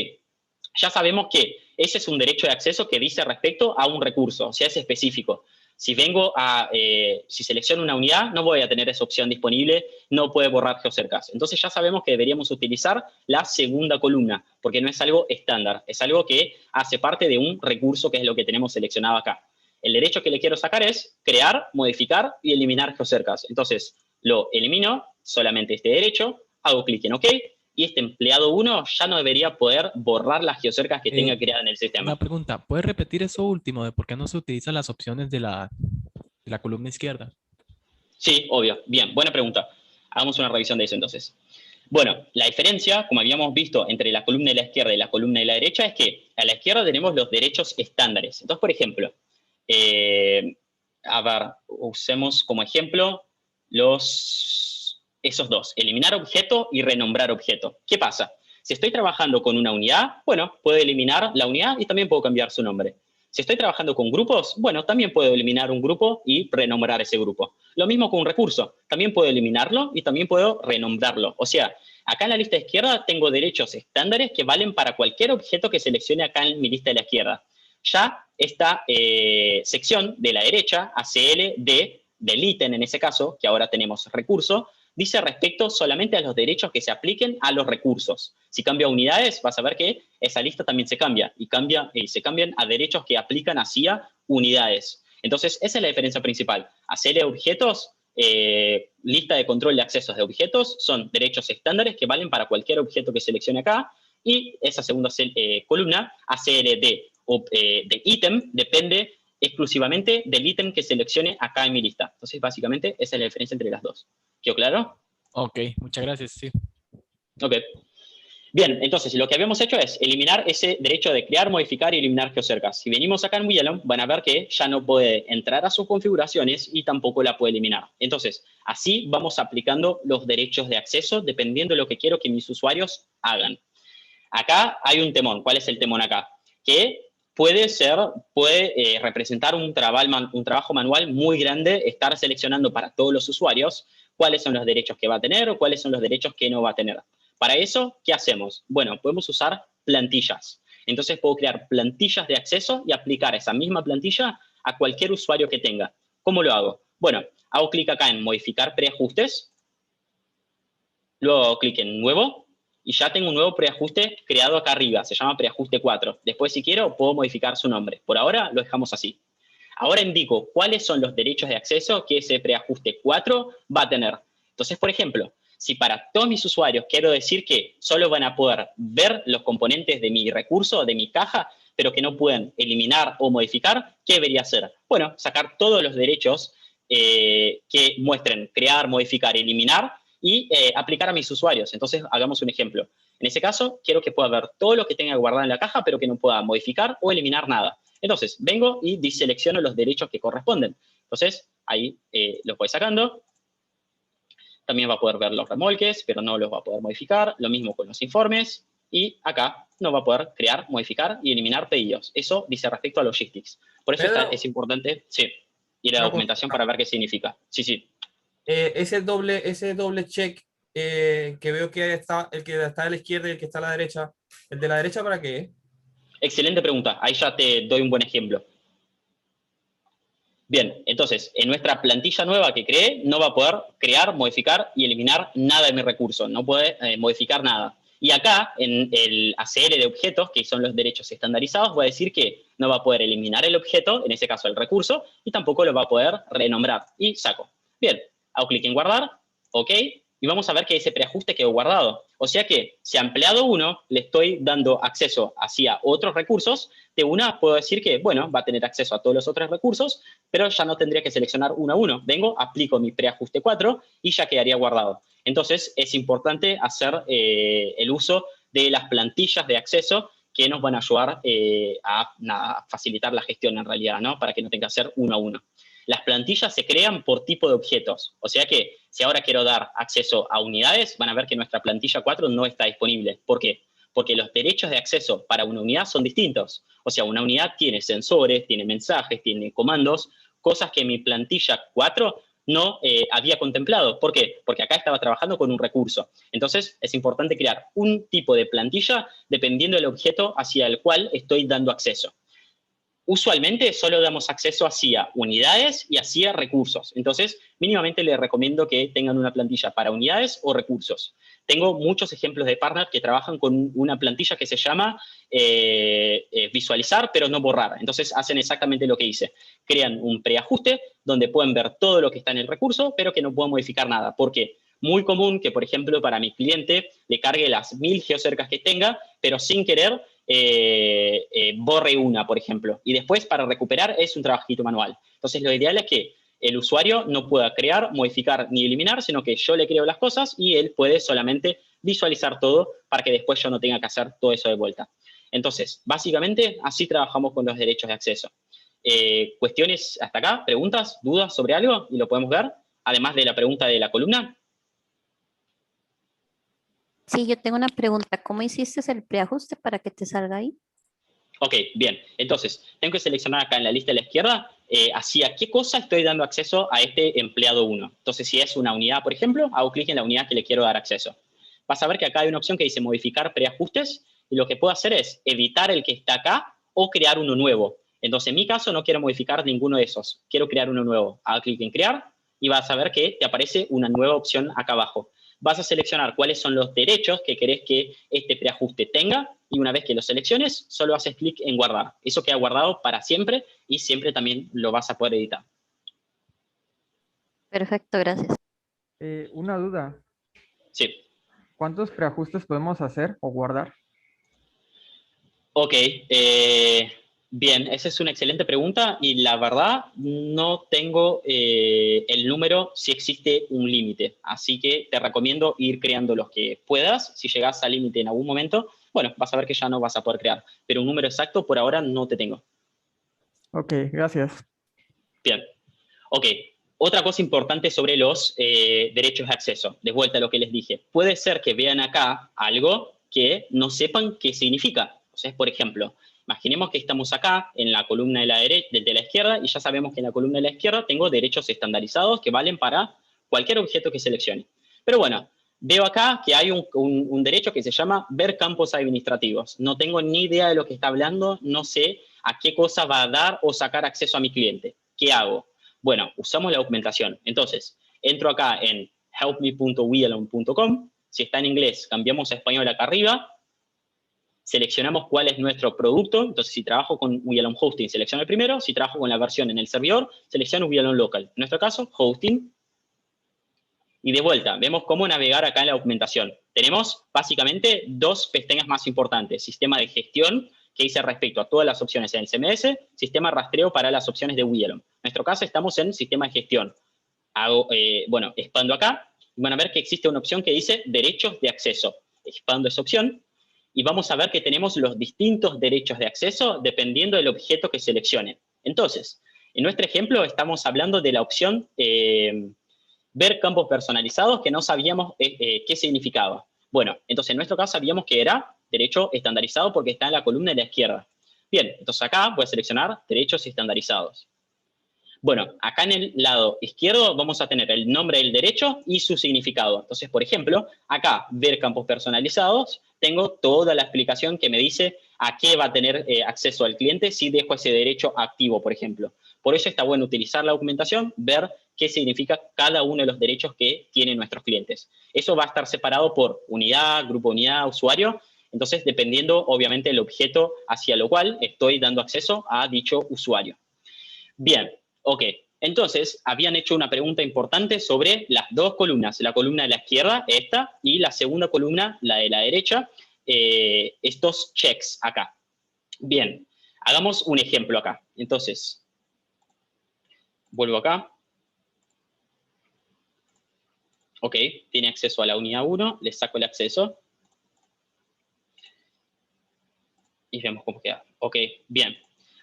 ya sabemos que ese es un derecho de acceso que dice respecto a un recurso, o sea, es específico. Si si selecciono una unidad, no voy a tener esa opción disponible, no puede borrar geocercas. Entonces ya sabemos que deberíamos utilizar la segunda columna, porque no es algo estándar, es algo que hace parte de un recurso que es lo que tenemos seleccionado acá. El derecho que le quiero sacar es crear, modificar y eliminar geocercas. Entonces lo elimino, solamente este derecho, hago clic en OK, y este empleado 1 ya no debería poder borrar las geocercas que tenga creada en el sistema. Una pregunta, ¿puedes repetir eso último de por qué no se utilizan las opciones de la columna izquierda? Sí, obvio. Bien, buena pregunta. Hagamos una revisión de eso entonces. Bueno, la diferencia, como habíamos visto, entre la columna de la izquierda y la columna de la derecha es que a la izquierda tenemos los derechos estándares. Entonces, por ejemplo, a ver, usemos como ejemplo esos dos, eliminar objeto y renombrar objeto. ¿Qué pasa? Si estoy trabajando con una unidad, bueno, puedo eliminar la unidad y también puedo cambiar su nombre. Si estoy trabajando con grupos, bueno, también puedo eliminar un grupo y renombrar ese grupo. Lo mismo con un recurso, también puedo eliminarlo y también puedo renombrarlo. O sea, acá en la lista de izquierda tengo derechos estándares que valen para cualquier objeto que seleccione acá en mi lista de la izquierda. Ya esta sección de la derecha, ACL del ítem en ese caso, que ahora tenemos recurso, dice respecto solamente a los derechos que se apliquen a los recursos. Si cambio a unidades, vas a ver que esa lista también se cambia y se cambian a derechos que aplican hacia unidades. Entonces, esa es la diferencia principal. ACL objetos, lista de control de accesos de objetos, son derechos estándares que valen para cualquier objeto que seleccione acá, y esa segunda columna, ACL de ítem, depende exclusivamente del ítem que seleccione acá en mi lista. Entonces, básicamente, esa es la diferencia entre las dos. ¿Quedó claro? Ok, muchas gracias, sí. Ok. Bien, entonces lo que habíamos hecho es eliminar ese derecho de crear, modificar y eliminar geocercas. Si venimos acá en William, van a ver que ya no puede entrar a sus configuraciones y tampoco la puede eliminar. Entonces, así vamos aplicando los derechos de acceso dependiendo de lo que quiero que mis usuarios hagan. Acá hay un temón. ¿Cuál es el temón acá? Que puede representar un trabajo manual muy grande, estar seleccionando para todos los usuarios cuáles son los derechos que va a tener o cuáles son los derechos que no va a tener. Para eso, ¿qué hacemos? Bueno, podemos usar plantillas. Entonces puedo crear plantillas de acceso y aplicar esa misma plantilla a cualquier usuario que tenga. ¿Cómo lo hago? Bueno, hago clic acá en modificar preajustes, luego hago clic en nuevo y ya tengo un nuevo preajuste creado acá arriba, se llama preajuste 4. Después, si quiero, puedo modificar su nombre. Por ahora lo dejamos así. Ahora indico cuáles son los derechos de acceso que ese preajuste 4 va a tener. Entonces, por ejemplo, si para todos mis usuarios quiero decir que solo van a poder ver los componentes de mi recurso, de mi caja, pero que no pueden eliminar o modificar, ¿qué debería hacer? Bueno, sacar todos los derechos que muestren crear, modificar, eliminar y aplicar a mis usuarios. Entonces, hagamos un ejemplo. En ese caso, quiero que pueda ver todo lo que tenga guardado en la caja, pero que no pueda modificar o eliminar nada. Entonces, vengo y diselecciono los derechos que corresponden. Entonces, ahí los voy sacando. También va a poder ver los remolques, pero no los va a poder modificar. Lo mismo con los informes. Y acá no va a poder crear, modificar y eliminar pedidos. Eso dice respecto a logistics. Por eso es importante, sí, ir a la documentación para ver qué significa. Sí, sí. Ese doble check que veo que está, el que está a la izquierda y el que está a la derecha, ¿el de la derecha para qué? Excelente pregunta. Ahí ya te doy un buen ejemplo. Bien, entonces, en nuestra plantilla nueva que creé, no va a poder crear, modificar y eliminar nada de mi recurso. No puede modificar nada. Y acá, en el ACL de objetos, que son los derechos estandarizados, voy a decir que no va a poder eliminar el objeto, en ese caso el recurso, y tampoco lo va a poder renombrar. Y saco. Bien, hago clic en guardar, ¿ok? Y vamos a ver que ese preajuste quedó guardado. O sea que si a empleado 1 le estoy dando acceso hacia otros recursos, de una puedo decir que, bueno, va a tener acceso a todos los otros recursos, pero ya no tendría que seleccionar uno a uno. Vengo, aplico mi preajuste 4 y ya quedaría guardado. Entonces es importante hacer el uso de las plantillas de acceso que nos van a ayudar a facilitar la gestión en realidad, ¿no? Para que no tenga que hacer uno a uno. Las plantillas se crean por tipo de objetos. O sea que si ahora quiero dar acceso a unidades, van a ver que nuestra plantilla 4 no está disponible. ¿Por qué? Porque los derechos de acceso para una unidad son distintos. O sea, una unidad tiene sensores, tiene mensajes, tiene comandos, cosas que mi plantilla 4 no había contemplado. ¿Por qué? Porque acá estaba trabajando con un recurso. Entonces, es importante crear un tipo de plantilla dependiendo del objeto hacia el cual estoy dando acceso. Usualmente solo damos acceso hacia unidades y hacia recursos. Entonces, mínimamente les recomiendo que tengan una plantilla para unidades o recursos. Tengo muchos ejemplos de partners que trabajan con una plantilla que se llama visualizar, pero no borrar. Entonces, hacen exactamente lo que hice. Crean un preajuste donde pueden ver todo lo que está en el recurso, pero que no pueden modificar nada. ¿Por qué? Muy común que, por ejemplo, para mi cliente le cargue las 1000 geocercas que tenga, pero sin querer borre una, por ejemplo. Y después, para recuperar, es un trabajito manual. Entonces, lo ideal es que el usuario no pueda crear, modificar ni eliminar, sino que yo le creo las cosas y él puede solamente visualizar todo para que después yo no tenga que hacer todo eso de vuelta. Entonces, básicamente, así trabajamos con los derechos de acceso. ¿Cuestiones hasta acá? ¿Preguntas? ¿Dudas sobre algo? Y lo podemos ver, además de la pregunta de la columna. Sí, yo tengo una pregunta. ¿Cómo hiciste el preajuste para que te salga ahí? Ok, bien. Entonces, tengo que seleccionar acá en la lista de la izquierda hacia qué cosa estoy dando acceso a este empleado 1. Entonces, si es una unidad, por ejemplo, hago clic en la unidad que le quiero dar acceso. Vas a ver que acá hay una opción que dice modificar preajustes y lo que puedo hacer es editar el que está acá o crear uno nuevo. Entonces, en mi caso, no quiero modificar ninguno de esos. Quiero crear uno nuevo. Hago clic en crear y vas a ver que te aparece una nueva opción acá abajo. Vas a seleccionar cuáles son los derechos que querés que este preajuste tenga y una vez que lo selecciones, solo haces clic en guardar. Eso queda guardado para siempre y siempre también lo vas a poder editar. Perfecto, gracias. Una duda. Sí. ¿Cuántos preajustes podemos hacer o guardar? Ok, bien, esa es una excelente pregunta y la verdad no tengo el número si existe un límite, así que te recomiendo ir creando los que puedas. Si llegas al límite en algún momento, bueno, vas a ver que ya no vas a poder crear, pero un número exacto por ahora no te tengo. Ok, gracias. Bien, ok. Otra cosa importante sobre los derechos de acceso, de vuelta a lo que les dije. Puede ser que vean acá algo que no sepan qué significa. Entonces, por ejemplo, imaginemos que estamos acá en la columna de la izquierda y ya sabemos que en la columna de la izquierda tengo derechos estandarizados que valen para cualquier objeto que seleccione. Pero bueno, veo acá que hay un derecho que se llama ver campos administrativos. No tengo ni idea de lo que está hablando, no sé a qué cosa va a dar o sacar acceso a mi cliente. ¿Qué hago? Bueno, usamos la documentación. Entonces, entro acá en helpme.wealon.com. Si está en inglés, cambiamos a español acá arriba. Seleccionamos cuál es nuestro producto. Entonces, si trabajo con wealon Hosting, selecciono el primero. Si trabajo con la versión en el servidor, selecciono wealon Local. En nuestro caso, Hosting. Y de vuelta, vemos cómo navegar acá en la documentación. Tenemos básicamente dos pestañas más importantes. Sistema de gestión, que dice respecto a todas las opciones en el CMS, sistema de rastreo para las opciones de wealon. En nuestro caso estamos en sistema de gestión. Bueno, expando acá y van a ver que existe una opción que dice derechos de acceso. Expando esa opción y vamos a ver que tenemos los distintos derechos de acceso dependiendo del objeto que seleccione. Entonces, en nuestro ejemplo estamos hablando de la opción ver campos personalizados que no sabíamos qué significaba. Bueno, entonces en nuestro caso sabíamos que era derecho estandarizado porque está en la columna de la izquierda. Bien, entonces acá voy a seleccionar derechos estandarizados. Bueno, acá en el lado izquierdo vamos a tener el nombre del derecho y su significado. Entonces, por ejemplo, acá, ver campos personalizados, tengo toda la explicación que me dice a qué va a tener acceso al cliente si dejo ese derecho activo, por ejemplo. Por eso está bueno utilizar la documentación, ver qué significa cada uno de los derechos que tienen nuestros clientes. Eso va a estar separado por unidad, grupo unidad, usuario. Entonces, dependiendo, obviamente, del objeto hacia lo cual estoy dando acceso a dicho usuario. Bien. Ok, Entonces, habían hecho una pregunta importante sobre las dos columnas, la columna de la izquierda, esta, y la segunda columna, la de la derecha, estos checks acá. Bien, hagamos un ejemplo acá. Entonces, vuelvo acá. Ok, tiene acceso a la unidad 1, le saco el acceso. Y vemos cómo queda. Ok, bien.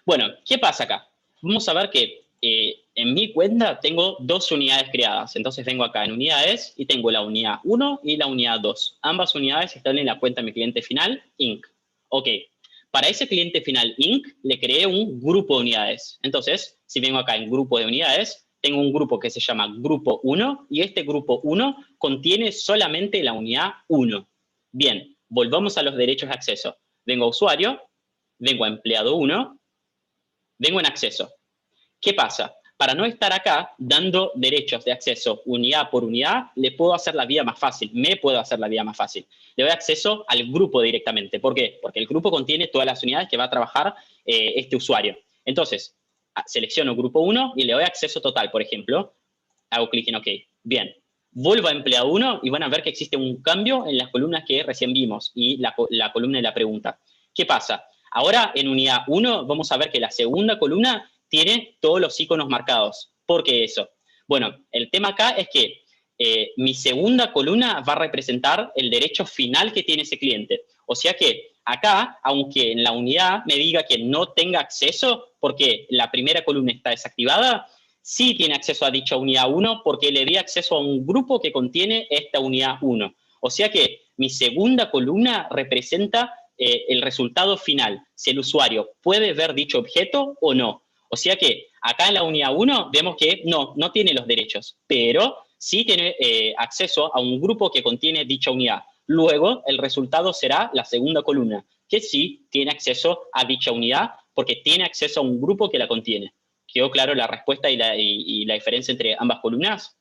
Bueno, ¿qué pasa acá? Vamos a ver que en mi cuenta tengo dos unidades creadas. Entonces vengo acá en unidades y tengo la unidad 1 y la unidad 2. Ambas unidades están en la cuenta de mi cliente final, Inc. Ok, para ese cliente final, Inc., le creé un grupo de unidades. Entonces, si vengo acá en grupo de unidades, tengo un grupo que se llama grupo 1 y este grupo 1 contiene solamente la unidad 1. Bien, volvamos a los derechos de acceso. Vengo a usuario, vengo a empleado 1, vengo en acceso. ¿Qué pasa? Para no estar acá dando derechos de acceso unidad por unidad, le puedo hacer la vida más fácil, me puedo hacer la vida más fácil. Le doy acceso al grupo directamente. ¿Por qué? Porque el grupo contiene todas las unidades que va a trabajar este usuario. Entonces, selecciono grupo 1 y le doy acceso total, por ejemplo. Hago clic en OK. Bien. Vuelvo a empleado 1 y van a ver que existe un cambio en las columnas que recién vimos y la columna de la pregunta. ¿Qué pasa? Ahora en unidad 1 vamos a ver que la segunda columna tiene todos los iconos marcados. ¿Por qué eso? Bueno, el tema acá es que mi segunda columna va a representar el derecho final que tiene ese cliente. O sea que acá, aunque en la unidad me diga que no tenga acceso porque la primera columna está desactivada, sí tiene acceso a dicha unidad 1 porque le di acceso a un grupo que contiene esta unidad 1. O sea que mi segunda columna representa el resultado final, si el usuario puede ver dicho objeto o no. O sea que acá en la unidad 1 vemos que no tiene los derechos, pero sí tiene acceso a un grupo que contiene dicha unidad. Luego, el resultado será la segunda columna, que sí tiene acceso a dicha unidad porque tiene acceso a un grupo que la contiene. ¿Quedó claro la respuesta y la diferencia entre ambas columnas?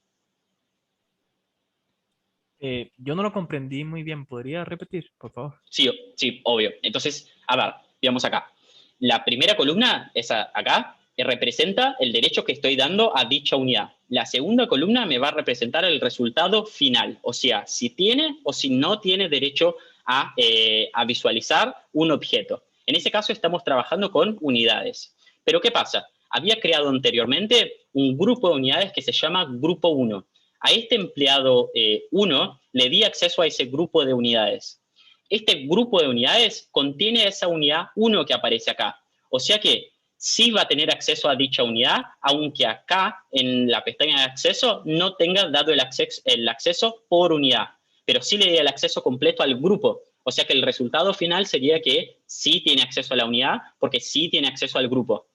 Yo no lo comprendí muy bien. ¿Podría repetir, por favor? Sí, obvio. Entonces, a ver, veamos acá. La primera columna, esa acá, representa el derecho que estoy dando a dicha unidad. La segunda columna me va a representar el resultado final, o sea, si tiene o si no tiene derecho a visualizar un objeto. En ese caso estamos trabajando con unidades. Pero ¿qué pasa? Había creado anteriormente un grupo de unidades que se llama grupo 1. A este empleado 1 le di acceso a ese grupo de unidades. Este grupo de unidades contiene esa unidad 1 que aparece acá. O sea que sí va a tener acceso a dicha unidad, aunque acá en la pestaña de acceso no tenga dado el acceso por unidad, pero sí le dé el acceso completo al grupo. O sea que el resultado final sería que sí tiene acceso a la unidad, porque sí tiene acceso al grupo.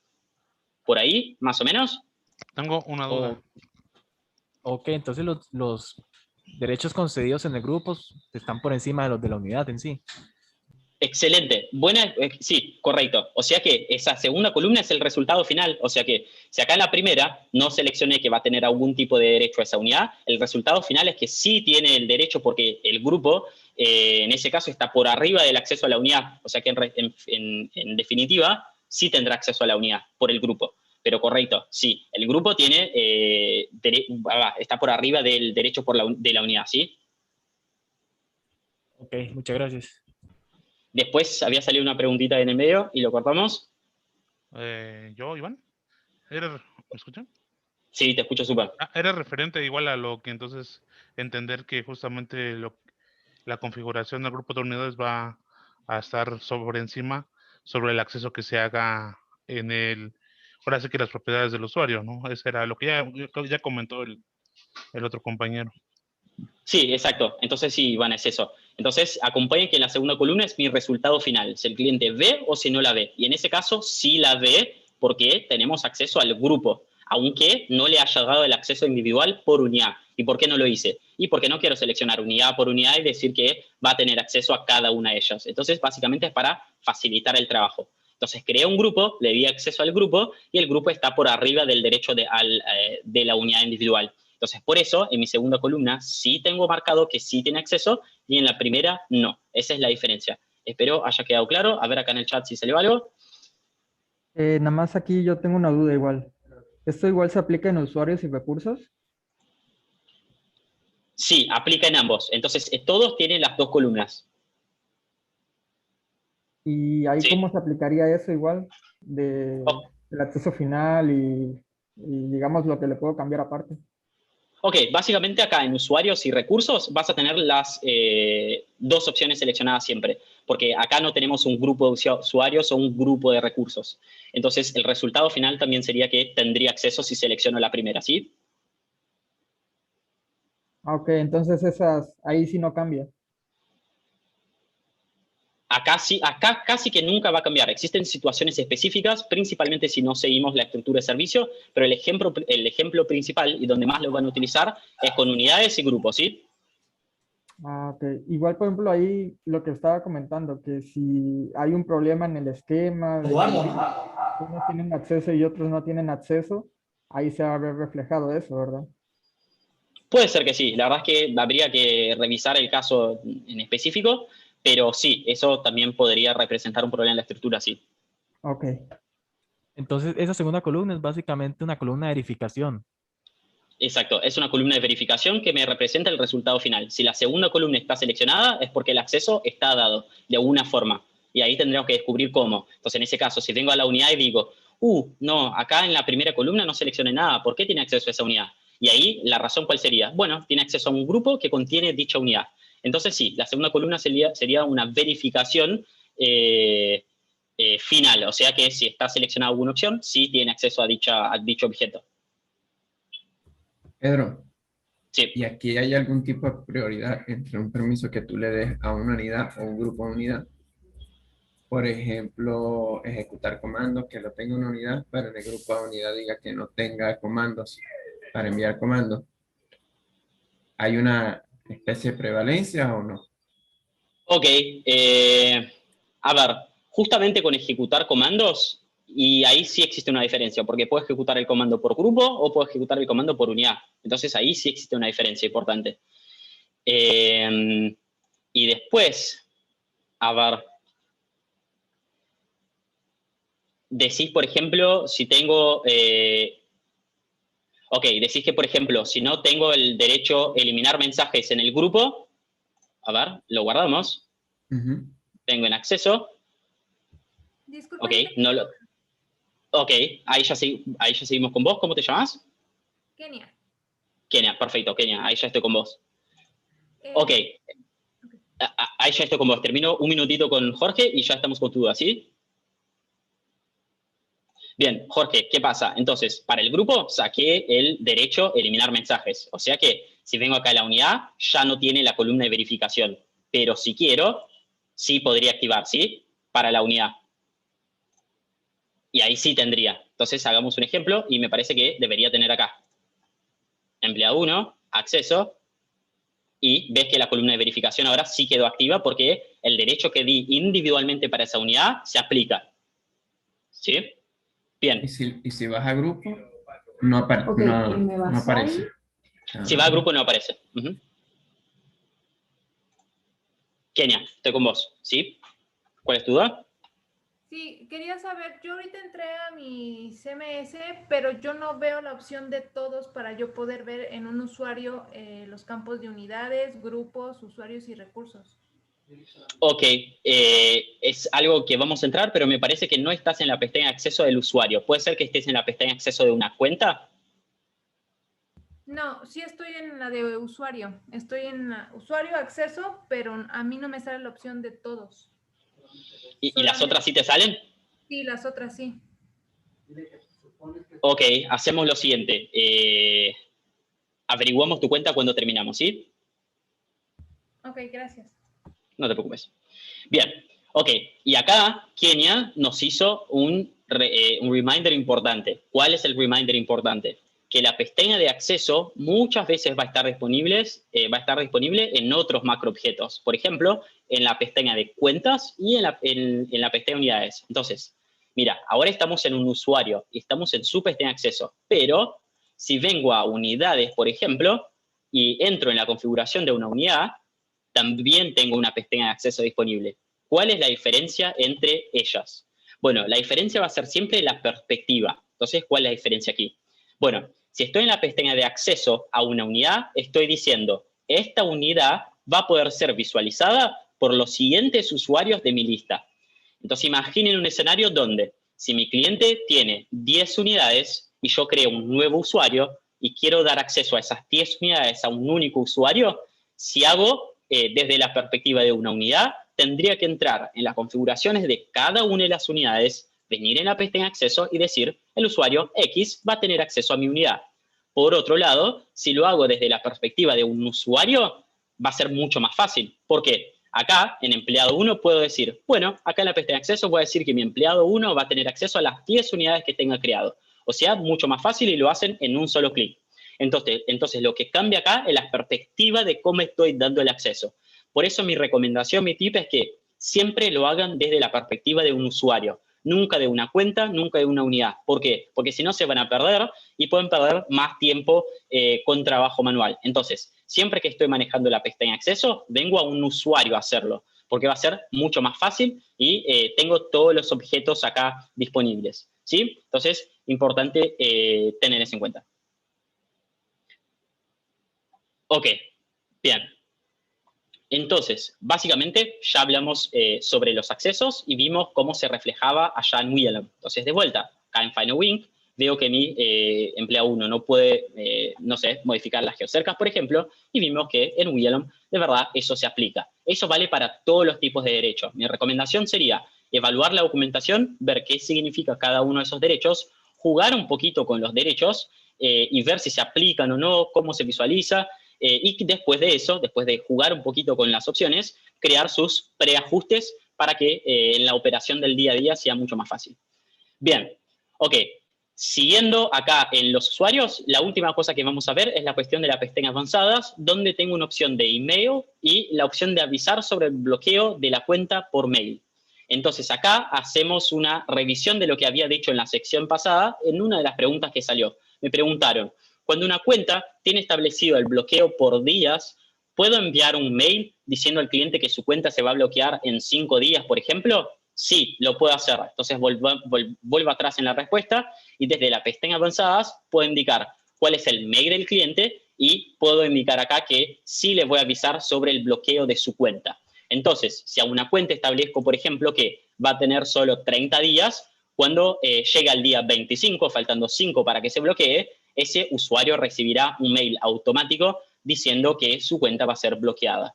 ¿Por ahí, más o menos? Tengo una duda. Ok, entonces los derechos concedidos en el grupo están por encima de los de la unidad en sí. Excelente, buena, sí, correcto. O sea que esa segunda columna es el resultado final. O sea que si acá en la primera no seleccioné que va a tener algún tipo de derecho a esa unidad, el resultado final es que sí tiene el derecho porque el grupo, en ese caso, está por arriba del acceso a la unidad. O sea que en definitiva sí tendrá acceso a la unidad por el grupo. Pero correcto, sí, el grupo tiene está por arriba del derecho de la unidad, ¿sí? Ok, muchas gracias. Después había salido una preguntita en el medio y lo cortamos. Yo, Iván, ¿me escuchan? Sí, te escucho súper. Era referente igual a lo que entonces entender que justamente la configuración del grupo de unidades va a estar sobre el acceso que se haga ahora sí que las propiedades del usuario, ¿no? Ese era lo que ya comentó el otro compañero. Sí, exacto. Entonces sí, Iván, es eso. Entonces acompañen que en la segunda columna es mi resultado final, si el cliente ve o si no la ve. Y en ese caso sí la ve porque tenemos acceso al grupo, aunque no le haya dado el acceso individual por unidad. ¿Y por qué no lo hice? Y porque no quiero seleccionar unidad por unidad y decir que va a tener acceso a cada una de ellas. Entonces básicamente es para facilitar el trabajo. Entonces creé un grupo, le di acceso al grupo y el grupo está por arriba del derecho de la unidad individual. Entonces, por eso, en mi segunda columna sí tengo marcado que sí tiene acceso y en la primera no. Esa es la diferencia. Espero haya quedado claro. A ver acá en el chat si salió algo. Nada más aquí yo tengo una duda igual. ¿Esto igual se aplica en usuarios y recursos? Sí, aplica en ambos. Entonces, todos tienen las dos columnas. ¿Y ahí ¿Sí? cómo se aplicaría eso igual Oh, del acceso final y digamos lo que le puedo cambiar aparte? ok, básicamente acá en usuarios y recursos vas a tener las dos opciones seleccionadas siempre, porque acá no tenemos un grupo de usuarios o un grupo de recursos. Entonces, el resultado final también sería que tendría acceso si selecciono la primera, ¿sí? Ah, ok, entonces ahí sí no cambia. Acá, sí, acá casi que nunca va a cambiar. Existen situaciones específicas, principalmente si no seguimos la estructura de servicio, pero el ejemplo principal y donde más lo van a utilizar es con unidades y grupos, ¿sí? Ah, ok. Igual, por ejemplo, ahí lo que estaba comentando, que si hay un problema en el esquema, de que unos tienen acceso y otros no tienen acceso, ahí se va a ver reflejado eso, ¿verdad? Puede ser que sí, la verdad es que habría que revisar el caso en específico, pero sí, eso también podría representar un problema en la estructura, sí. Ok. Entonces, esa segunda columna es básicamente una columna de verificación. Exacto, es una columna de verificación que me representa el resultado final. Si la segunda columna está seleccionada, es porque el acceso está dado de alguna forma. Y ahí tendremos que descubrir cómo. Entonces, en ese caso, si vengo a la unidad y digo, no, acá en la primera columna no seleccioné nada, ¿por qué tiene acceso a esa unidad? Y ahí la razón cuál sería. Bueno, tiene acceso a un grupo que contiene dicha unidad. Entonces, sí, la segunda columna sería una verificación final. O sea que si está seleccionada alguna opción, sí tiene acceso a dicho objeto. Pedro, Sí. ¿y aquí hay algún tipo de prioridad entre un permiso que tú le des a una unidad o un grupo de unidad? Por ejemplo, ejecutar comandos que lo tenga una unidad, pero en el grupo de unidad diga que no tenga comandos para enviar comandos. ¿Hay una especie de prevalencia o no? Ok, a ver, justamente con ejecutar comandos, y ahí sí existe una diferencia, porque puedo ejecutar el comando por grupo o puedo ejecutar el comando por unidad. Entonces ahí sí existe una diferencia importante. Y después, a ver, decís, por ejemplo, si tengo... ok, decís que, por ejemplo, si no tengo el derecho a eliminar mensajes en el grupo, a ver, lo guardamos, Ujú. tengo en acceso, Disculpa, ok, no lo... Ok, ahí ya seguimos con vos. ¿Cómo te llamas? Kenia. Kenia, perfecto, Kenia, ahí ya estoy con vos. Eh, Ok, ahí ya estoy con vos. Termino un minutito con Jorge y ya estamos con tu duda, ¿sí? Bien, Jorge, ¿qué pasa? Entonces, para el grupo saqué el derecho a eliminar mensajes. O sea que si vengo acá a la unidad, ya no tiene la columna de verificación. Pero si quiero, sí podría activar, ¿sí? Para la unidad. Y ahí sí tendría. Entonces, hagamos un ejemplo y me parece que debería tener acá. Empleado 1, acceso, y ves que la columna de verificación ahora sí quedó activa porque el derecho que di individualmente para esa unidad se aplica. ¿Sí? Bien. Y si vas a grupo, no, Ok, y me no vas ahí. aparece. Si va a grupo no aparece. Kenia, estoy con vos. ¿Sí? ¿Cuál es tu duda? Sí, quería saber, yo ahorita entré a mi CMS, pero yo no veo la opción de todos para yo poder ver en un usuario los campos de unidades, grupos, usuarios y recursos. Ok, es algo que vamos a entrar, pero me parece que no estás en la pestaña de acceso del usuario. ¿Puede ser que estés en la pestaña de acceso de una cuenta? No, sí estoy en la de usuario. Estoy en usuario, acceso, pero a mí no me sale la opción de todos. ¿Y las otras sí te salen? Sí, las otras sí. Ok, hacemos lo siguiente. Averiguamos tu cuenta cuando terminamos, ¿sí? Ok, gracias. No te preocupes. Bien, ok. Y acá Kenia nos hizo un reminder importante. ¿Cuál es el reminder importante? Que la pestaña de acceso muchas veces va a estar disponible en otros macroobjetos. Por ejemplo, en la pestaña de cuentas y en la pestaña de unidades. Entonces, mira, ahora estamos en un usuario y estamos en su pestaña de acceso. Pero si vengo a unidades, por ejemplo, y entro en la configuración de una unidad, también tengo una pestaña de acceso disponible. ¿Cuál es la diferencia entre ellas? Bueno, la diferencia va a ser siempre la perspectiva. Entonces, ¿cuál es la diferencia aquí? Bueno, si estoy en la pestaña de acceso a una unidad, estoy diciendo, esta unidad va a poder ser visualizada por los siguientes usuarios de mi lista. Entonces imaginen un escenario donde, si mi cliente tiene 10 unidades y yo creo un nuevo usuario y quiero dar acceso a esas 10 unidades a un único usuario, si hago desde la perspectiva de una unidad, tendría que entrar en las configuraciones de cada una de las unidades, venir en la pestaña de acceso y decir, el usuario X va a tener acceso a mi unidad. Por otro lado, si lo hago desde la perspectiva de un usuario, va a ser mucho más fácil. ¿Por qué? Acá, en empleado 1, puedo decir, bueno, acá en la pestaña de acceso voy a decir que mi empleado 1 va a tener acceso a las 10 unidades que tenga creado. O sea, mucho más fácil y lo hacen en un solo clic. Entonces, lo que cambia acá es la perspectiva de cómo estoy dando el acceso. Por eso mi recomendación, mi tip es que siempre lo hagan desde la perspectiva de un usuario. Nunca de una cuenta, nunca de una unidad. ¿Por qué? Porque si no se van a perder y pueden perder más tiempo con trabajo manual. Entonces, siempre que estoy manejando la pestaña de acceso, vengo a un usuario a hacerlo, porque va a ser mucho más fácil y tengo todos los objetos acá disponibles. ¿Sí? Entonces, importante tener eso en cuenta. Ok, bien. Entonces, básicamente ya hablamos sobre los accesos y vimos cómo se reflejaba allá en WLM. Entonces, de vuelta, acá en FineWing, veo que mi empleado 1 no puede, no sé, modificar las geocercas, por ejemplo, y vimos que en WLM, de verdad, eso se aplica. Eso vale para todos los tipos de derechos. Mi recomendación sería evaluar la documentación, ver qué significa cada uno de esos derechos, jugar un poquito con los derechos y ver si se aplican o no, cómo se visualiza, y después de eso, después de jugar un poquito con las opciones, crear sus preajustes para que en la operación del día a día sea mucho más fácil. Bien, ok. Siguiendo acá en los usuarios, la última cosa que vamos a ver es la cuestión de las pestañas avanzadas, donde tengo una opción de email y la opción de avisar sobre el bloqueo de la cuenta por mail. Entonces acá hacemos una revisión de lo que había dicho en la sección pasada en una de las preguntas que salió. Me preguntaron, cuando una cuenta tiene establecido el bloqueo por días, ¿puedo enviar un mail diciendo al cliente que su cuenta se va a bloquear en 5 días, por ejemplo? Sí, lo puedo hacer. Entonces vuelvo atrás en la respuesta y desde la pestaña avanzadas puedo indicar cuál es el mail del cliente y puedo indicar acá que sí le voy a avisar sobre el bloqueo de su cuenta. Entonces, si a una cuenta establezco, por ejemplo, que va a tener solo 30 días, cuando llegue al día 25, faltando 5 para que se bloquee, ese usuario recibirá un mail automático diciendo que su cuenta va a ser bloqueada.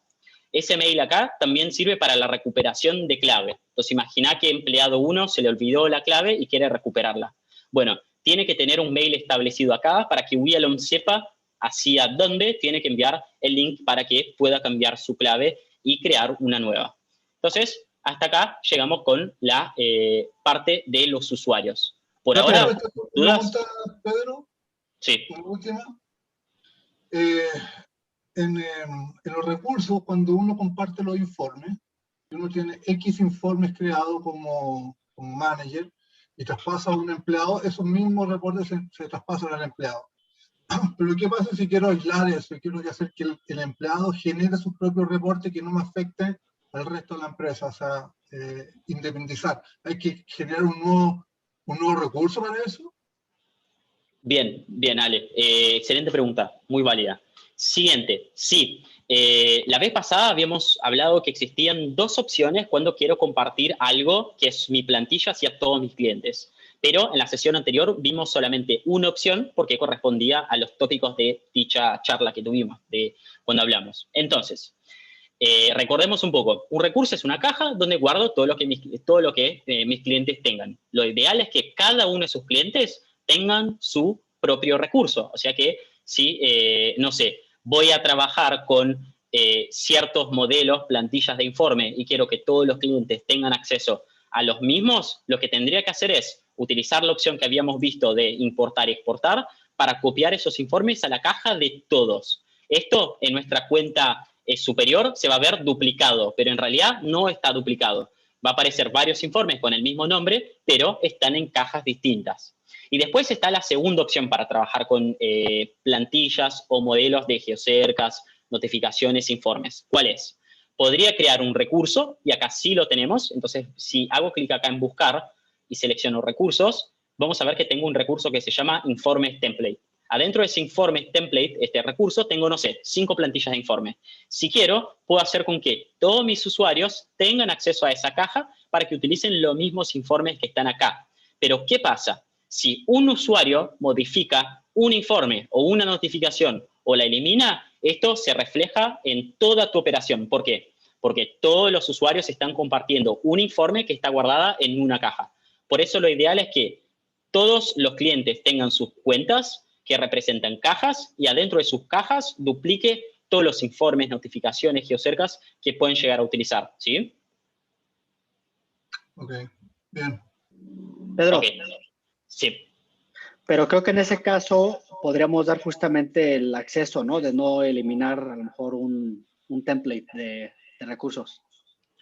Ese mail acá también sirve para la recuperación de clave. Entonces, imagina que empleado 1 se le olvidó la clave y quiere recuperarla. Bueno, tiene que tener un mail establecido acá para que WLM sepa hacia dónde tiene que enviar el link para que pueda cambiar su clave y crear una nueva. Entonces, hasta acá llegamos con la parte de los usuarios. Por ahora, ¿dudas? Pregunta, Pedro. Sí. Una última. En los recursos, cuando uno comparte los informes, uno tiene X informes creados como manager y traspasa a un empleado, esos mismos reportes se traspasan al empleado. Pero ¿qué pasa si quiero aislar eso? Quiero hacer que el empleado genere sus propios reportes que no me afecten al resto de la empresa, o sea, independizar. ¿Hay que generar un nuevo recurso para eso? Bien, bien, Ale. Excelente pregunta, muy válida. Siguiente, sí. La vez pasada habíamos hablado que existían 2 opciones cuando quiero compartir algo que es mi plantilla hacia todos mis clientes. Pero en la sesión anterior vimos solamente una opción porque correspondía a los tópicos de dicha charla que tuvimos, de cuando hablamos. Entonces, recordemos un poco. Un recurso es una caja donde guardo todo lo que mis clientes tengan. Lo ideal es que cada uno de sus clientes tengan su propio recurso. O sea que si, no sé, voy a trabajar con ciertos modelos, plantillas de informe y quiero que todos los clientes tengan acceso a los mismos, lo que tendría que hacer es utilizar la opción que habíamos visto de importar y exportar para copiar esos informes a la caja de todos. Esto en nuestra cuenta superior se va a ver duplicado, pero en realidad no está duplicado. Va a aparecer varios informes con el mismo nombre, pero están en cajas distintas. Y después está la segunda opción para trabajar con plantillas o modelos de geocercas, notificaciones, informes. ¿Cuál es? Podría crear un recurso, y acá sí lo tenemos. Entonces, si hago clic acá en buscar y selecciono recursos, vamos a ver que tengo un recurso que se llama informes template. Adentro de ese informe template, este recurso, tengo, no sé, 5 plantillas de informe. Si quiero, puedo hacer con que todos mis usuarios tengan acceso a esa caja para que utilicen los mismos informes que están acá. Pero, ¿qué pasa? Si un usuario modifica un informe o una notificación o la elimina, esto se refleja en toda tu operación. ¿Por qué? Porque todos los usuarios están compartiendo un informe que está guardada en una caja. Por eso lo ideal es que todos los clientes tengan sus cuentas que representan cajas y adentro de sus cajas duplique todos los informes, notificaciones, geocercas que pueden llegar a utilizar, ¿sí? Ok, bien. Pedro, Ok. Sí. pero creo que en ese caso podríamos dar justamente el acceso, ¿no? De no eliminar a lo mejor un template de recursos.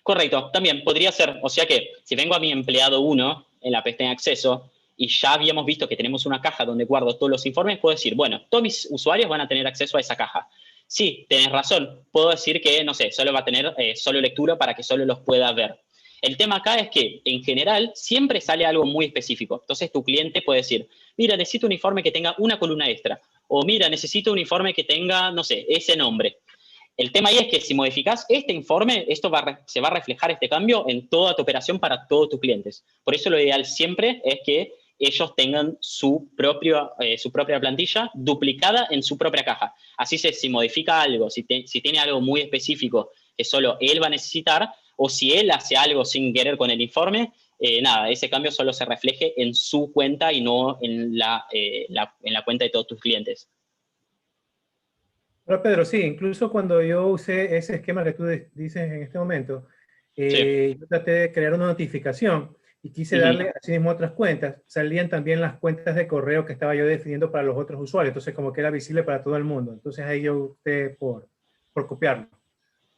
Correcto, también podría ser. O sea que si vengo a mi empleado 1 en la pestaña acceso y ya habíamos visto que tenemos una caja donde guardo todos los informes, puedo decir, bueno, todos mis usuarios van a tener acceso a esa caja. Sí, tenés razón. Puedo decir que, no sé, solo va a tener solo lectura para que solo los pueda ver. El tema acá es que, en general, siempre sale algo muy específico. Entonces, tu cliente puede decir, mira, necesito un informe que tenga una columna extra. O, mira, necesito un informe que tenga, no sé, ese nombre. El tema ahí es que si modificas este informe, se va a reflejar este cambio en toda tu operación para todos tus clientes. Por eso lo ideal siempre es que ellos tengan su propia plantilla duplicada en su propia caja. Así si modifica algo, si tiene algo muy específico que solo él va a necesitar, o si él hace algo sin querer con el informe, nada, ese cambio solo se refleje en su cuenta y no en la cuenta de todos tus clientes. Pero Pedro, sí, incluso cuando yo usé ese esquema que tú dices en este momento, yo traté de crear una notificación y quise darle así mismo otras cuentas. Salían también las cuentas de correo que estaba yo definiendo para los otros usuarios, entonces como que era visible para todo el mundo. Entonces ahí yo opté por copiarlo.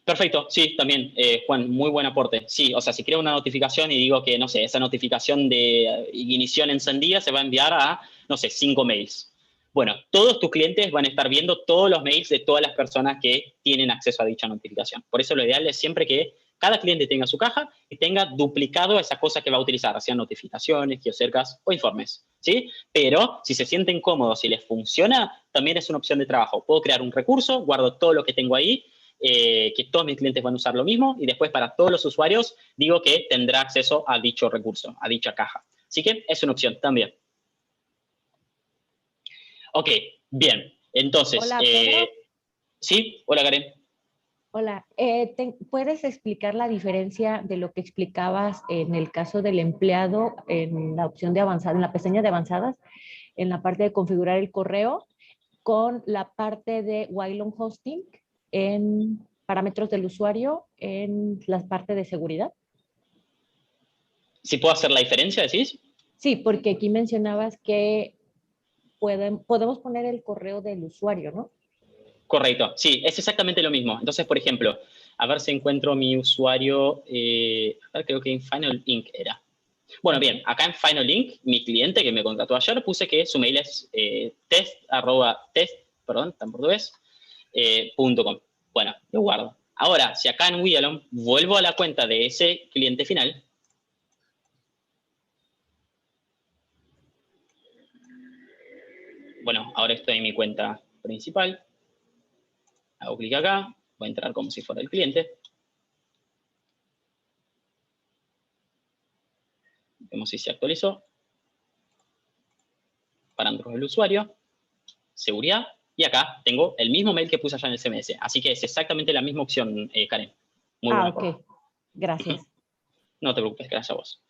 Perfecto, sí, también, Juan, muy buen aporte. Sí, o sea, si creo una notificación y digo que, no sé, esa notificación de ignición encendida se va a enviar a, no sé, 5 mails. Bueno, todos tus clientes van a estar viendo todos los mails de todas las personas que tienen acceso a dicha notificación. Por eso lo ideal es siempre que cada cliente tenga su caja y tenga duplicado esa cosa que va a utilizar, sean notificaciones, geocercas o informes, ¿sí? Pero si se sienten cómodos y les funciona, también es una opción de trabajo. Puedo crear un recurso, guardo todo lo que tengo ahí, que todos mis clientes van a usar lo mismo, y después para todos los usuarios digo que tendrá acceso a dicho recurso, a dicha caja. Así que es una opción también. Ok, bien. Entonces, Hola, Pedro. ¿sí? Hola, Karen. Hola, ¿puedes explicar la diferencia de lo que explicabas en el caso del empleado en la opción de avanzada, en la pestaña de avanzadas, en la parte de configurar el correo, con la parte de Wylon Hosting en parámetros del usuario en la parte de seguridad? ¿Sí puedo hacer la diferencia, decís? Sí, porque aquí mencionabas que podemos poner el correo del usuario, ¿no? Correcto, sí, es exactamente lo mismo. Entonces, por ejemplo, a ver si encuentro mi usuario, creo que en Final Link era. Bueno, bien, acá en Final Link, mi cliente que me contrató ayer, puse que su mail es .com. Bueno, lo guardo. Ahora, si acá en Wialon vuelvo a la cuenta de ese cliente final, bueno, ahora estoy en mi cuenta principal. Hago clic acá, voy a entrar como si fuera el cliente. Vemos si se actualizó. Parámetros del usuario, seguridad, y acá tengo el mismo mail que puse allá en el CMS. Así que es exactamente la misma opción, Karen. Muy buena. Ok. Gracias. No te preocupes, gracias a vos.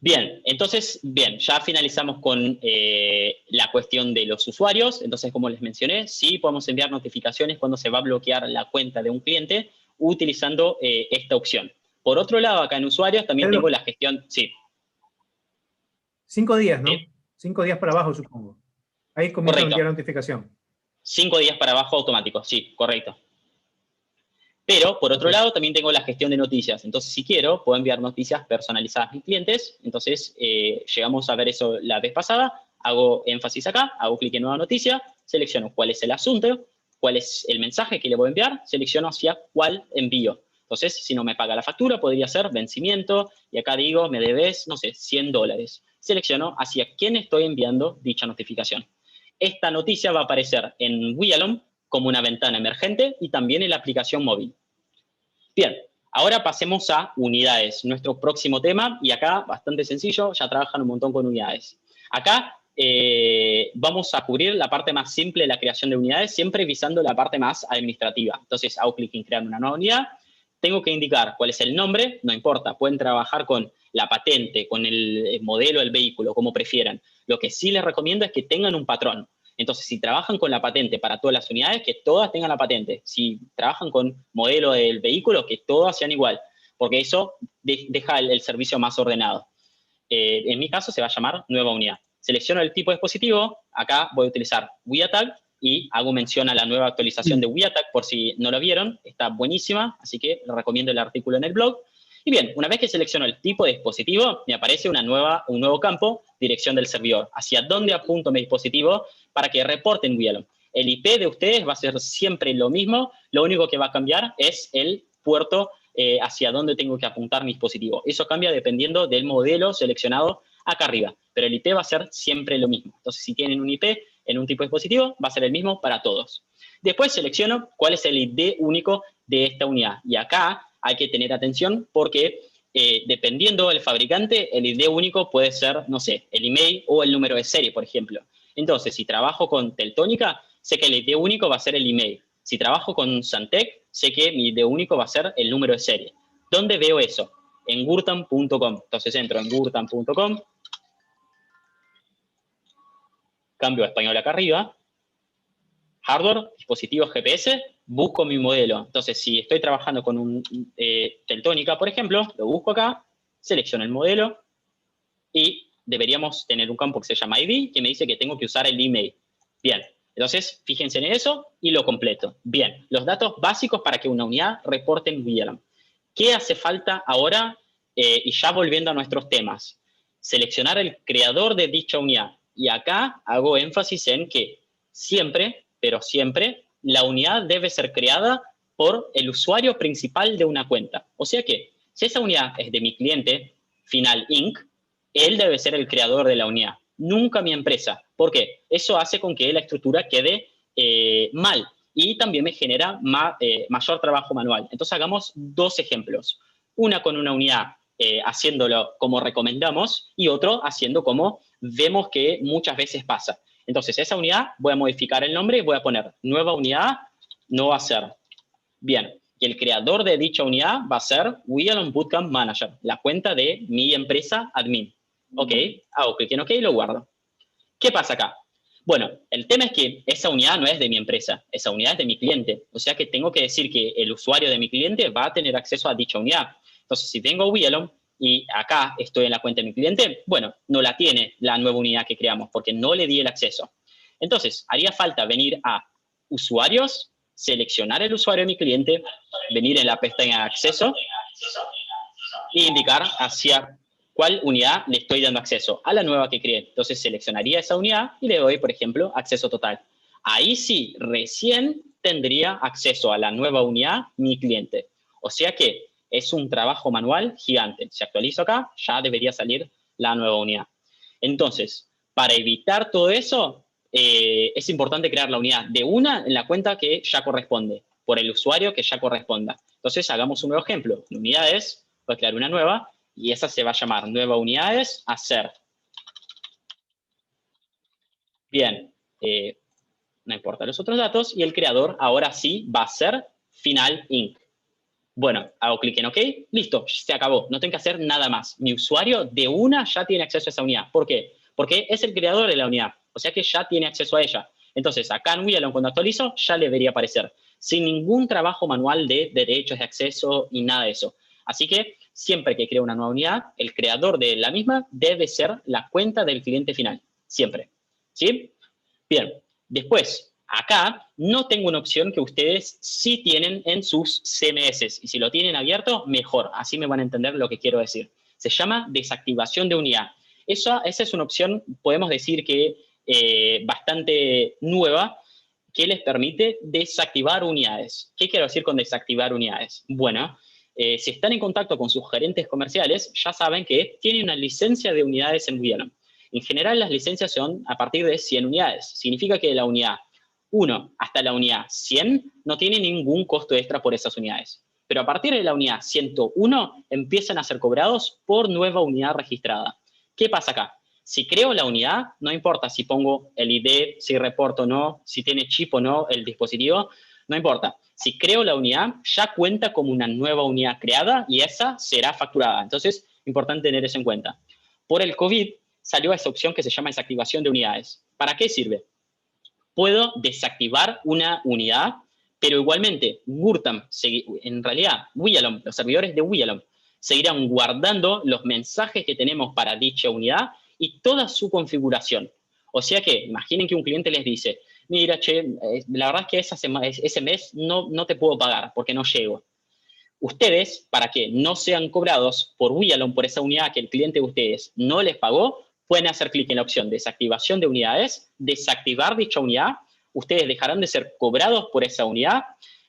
Bien, entonces, bien, ya finalizamos con la cuestión de los usuarios. Entonces, como les mencioné, sí podemos enviar notificaciones cuando se va a bloquear la cuenta de un cliente utilizando esta opción. Por otro lado, acá en usuarios también tengo la gestión, sí. 5 días, ¿no? ¿Sí? 5 días para abajo, supongo. Ahí comienza a enviar la notificación. 5 días para abajo automático, sí, correcto. Pero, por otro lado, también tengo la gestión de noticias. Entonces, si quiero, puedo enviar noticias personalizadas a mis clientes. Entonces, llegamos a ver eso la vez pasada. Hago énfasis acá, hago clic en nueva noticia, selecciono cuál es el asunto, cuál es el mensaje que le voy a enviar, selecciono hacia cuál envío. Entonces, si no me paga la factura, podría ser vencimiento, y acá digo, me debes, no sé, $100. selecciono hacia quién estoy enviando dicha notificación. Esta noticia va a aparecer en WIALOM como una ventana emergente y también en la aplicación móvil. Bien, ahora pasemos a unidades, nuestro próximo tema, y acá bastante sencillo, ya trabajan un montón con unidades. Acá vamos a cubrir la parte más simple de la creación de unidades, siempre visando la parte más administrativa. Entonces hago clic en crear una nueva unidad, tengo que indicar cuál es el nombre, no importa, pueden trabajar con la patente, con el modelo del vehículo, como prefieran. Lo que sí les recomiendo es que tengan un patrón. Entonces, si trabajan con la patente para todas las unidades, que todas tengan la patente. Si trabajan con modelo del vehículo, que todas sean igual, porque eso deja el servicio más ordenado. En mi caso se va a llamar nueva unidad. Selecciono el tipo de dispositivo, acá voy a utilizar WiaTag y hago mención a la nueva actualización de WiaTag por si no lo vieron, está buenísima, así que les recomiendo el artículo en el blog. Y bien, una vez que selecciono el tipo de dispositivo, me aparece un nuevo campo, dirección del servidor, hacia dónde apunto mi dispositivo para que reporte en WiaLOM. El IP de ustedes va a ser siempre lo mismo, lo único que va a cambiar es el puerto hacia dónde tengo que apuntar mi dispositivo. Eso cambia dependiendo del modelo seleccionado acá arriba, pero el IP va a ser siempre lo mismo. Entonces, si tienen un IP en un tipo de dispositivo, va a ser el mismo para todos. Después selecciono cuál es el ID único de esta unidad. Y acá hay que tener atención porque dependiendo del fabricante, el ID único puede ser, no sé, el email o el número de serie, por ejemplo. Entonces, si trabajo con Teltónica, sé que el ID único va a ser el email. Si trabajo con Santec, sé que mi ID único va a ser el número de serie. ¿Dónde veo eso? En gurtam.com. Entonces entro en gurtam.com, cambio a español acá arriba, hardware, dispositivos GPS, busco mi modelo. Entonces, si estoy trabajando con un Teltónica, por ejemplo, lo busco acá, selecciono el modelo y deberíamos tener un campo que se llama ID, que me dice que tengo que usar el email. Bien, entonces fíjense en eso y lo completo. Bien, los datos básicos para que una unidad reporte en WiaLOM. ¿Qué hace falta ahora? Y ya volviendo a nuestros temas. Seleccionar el creador de dicha unidad. Y acá hago énfasis en que siempre, pero siempre, la unidad debe ser creada por el usuario principal de una cuenta. O sea que, si esa unidad es de mi cliente, Final Inc., él debe ser el creador de la unidad, nunca mi empresa. ¿Por qué? Eso hace con que la estructura quede mal y también me genera mayor trabajo manual. Entonces hagamos dos ejemplos. Una con una unidad haciéndolo como recomendamos y otro haciendo como vemos que muchas veces pasa. Entonces esa unidad voy a modificar el nombre y voy a poner nueva unidad, no va a ser. Bien, y el creador de dicha unidad va a ser WiaLOM Bootcamp Manager, la cuenta de mi empresa admin. Ok, hago clic en OK y lo guardo. ¿Qué pasa acá? Bueno, el tema es que esa unidad no es de mi empresa, esa unidad es de mi cliente. O sea que tengo que decir que el usuario de mi cliente va a tener acceso a dicha unidad. Entonces, si vengo a WiaLOM y acá estoy en la cuenta de mi cliente, bueno, no la tiene la nueva unidad que creamos porque no le di el acceso. Entonces, haría falta venir a usuarios, seleccionar el usuario de mi cliente, venir en la pestaña acceso e indicar hacia cuál unidad le estoy dando acceso a la nueva que creé. Entonces seleccionaría esa unidad y le doy, por ejemplo, acceso total. Ahí sí, recién tendría acceso a la nueva unidad mi cliente. O sea que es un trabajo manual gigante. Si actualizo acá, ya debería salir la nueva unidad. Entonces, para evitar todo eso, es importante crear la unidad de una en la cuenta que ya corresponde, por el usuario que ya corresponda. Entonces, hagamos un nuevo ejemplo. En unidades, voy a crear una nueva, y esa se va a llamar nueva unidades, hacer. Bien, no importa los otros datos, y el creador ahora sí va a ser Final Inc. Bueno, hago clic en OK, listo, se acabó, no tengo que hacer nada más. Mi usuario de una ya tiene acceso a esa unidad. ¿Por qué? Porque es el creador de la unidad, o sea que ya tiene acceso a ella. Entonces, acá en WiaLOM, cuando actualizo, ya le debería aparecer, sin ningún trabajo manual de derechos de acceso y nada de eso. Así que, siempre que creo una nueva unidad, el creador de la misma debe ser la cuenta del cliente final, siempre. ¿Sí? Bien, después, acá no tengo una opción que ustedes sí tienen en sus CMS, y si lo tienen abierto, mejor, así me van a entender lo que quiero decir. Se llama desactivación de unidad. Esa es una opción, podemos decir que bastante nueva, que les permite desactivar unidades. ¿Qué quiero decir con desactivar unidades? Bueno, si están en contacto con sus gerentes comerciales, ya saben que tienen una licencia de unidades en WeAlon. En general, las licencias son a partir de 100 unidades. Significa que de la unidad 1 hasta la unidad 100 no tiene ningún costo extra por esas unidades. Pero a partir de la unidad 101 empiezan a ser cobrados por nueva unidad registrada. ¿Qué pasa acá? Si creo la unidad, no importa si pongo el ID, si reporto o no, si tiene chip o no el dispositivo, no importa. Si creo la unidad, ya cuenta como una nueva unidad creada y esa será facturada. Entonces, importante tener eso en cuenta. Por el COVID, salió esa opción que se llama desactivación de unidades. ¿Para qué sirve? Puedo desactivar una unidad, pero igualmente, Gurtam, en realidad, WeAlon, los servidores de WeAlon, seguirán guardando los mensajes que tenemos para dicha unidad y toda su configuración. O sea que, imaginen que un cliente les dice, mira, che, la verdad es que ese mes no te puedo pagar porque no llego. Ustedes, para que no sean cobrados por WeAlon, por esa unidad que el cliente de ustedes no les pagó, pueden hacer clic en la opción desactivación de unidades, desactivar dicha unidad, ustedes dejarán de ser cobrados por esa unidad,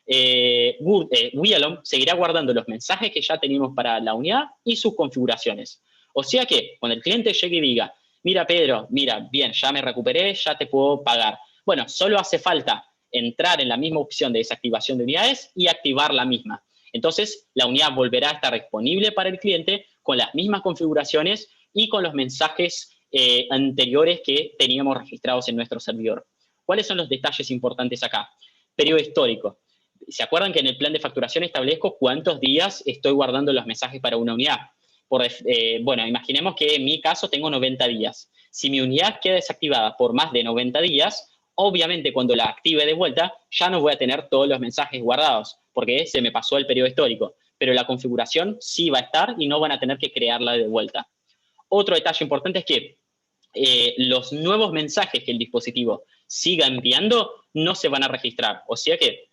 WeAlon seguirá guardando los mensajes que ya teníamos para la unidad y sus configuraciones. O sea que, cuando el cliente llegue y diga, mira Pedro, mira, bien, ya me recuperé, ya te puedo pagar. Bueno, solo hace falta entrar en la misma opción de desactivación de unidades y activar la misma. Entonces, la unidad volverá a estar disponible para el cliente con las mismas configuraciones y con los mensajes anteriores que teníamos registrados en nuestro servidor. ¿Cuáles son los detalles importantes acá? Periodo histórico. ¿Se acuerdan que en el plan de facturación establezco cuántos días estoy guardando los mensajes para una unidad? Bueno, imaginemos que en mi caso tengo 90 días. Si mi unidad queda desactivada por más de 90 días, obviamente cuando la active de vuelta ya no voy a tener todos los mensajes guardados, porque se me pasó el periodo histórico. Pero la configuración sí va a estar y no van a tener que crearla de vuelta. Otro detalle importante es que los nuevos mensajes que el dispositivo siga enviando no se van a registrar. O sea que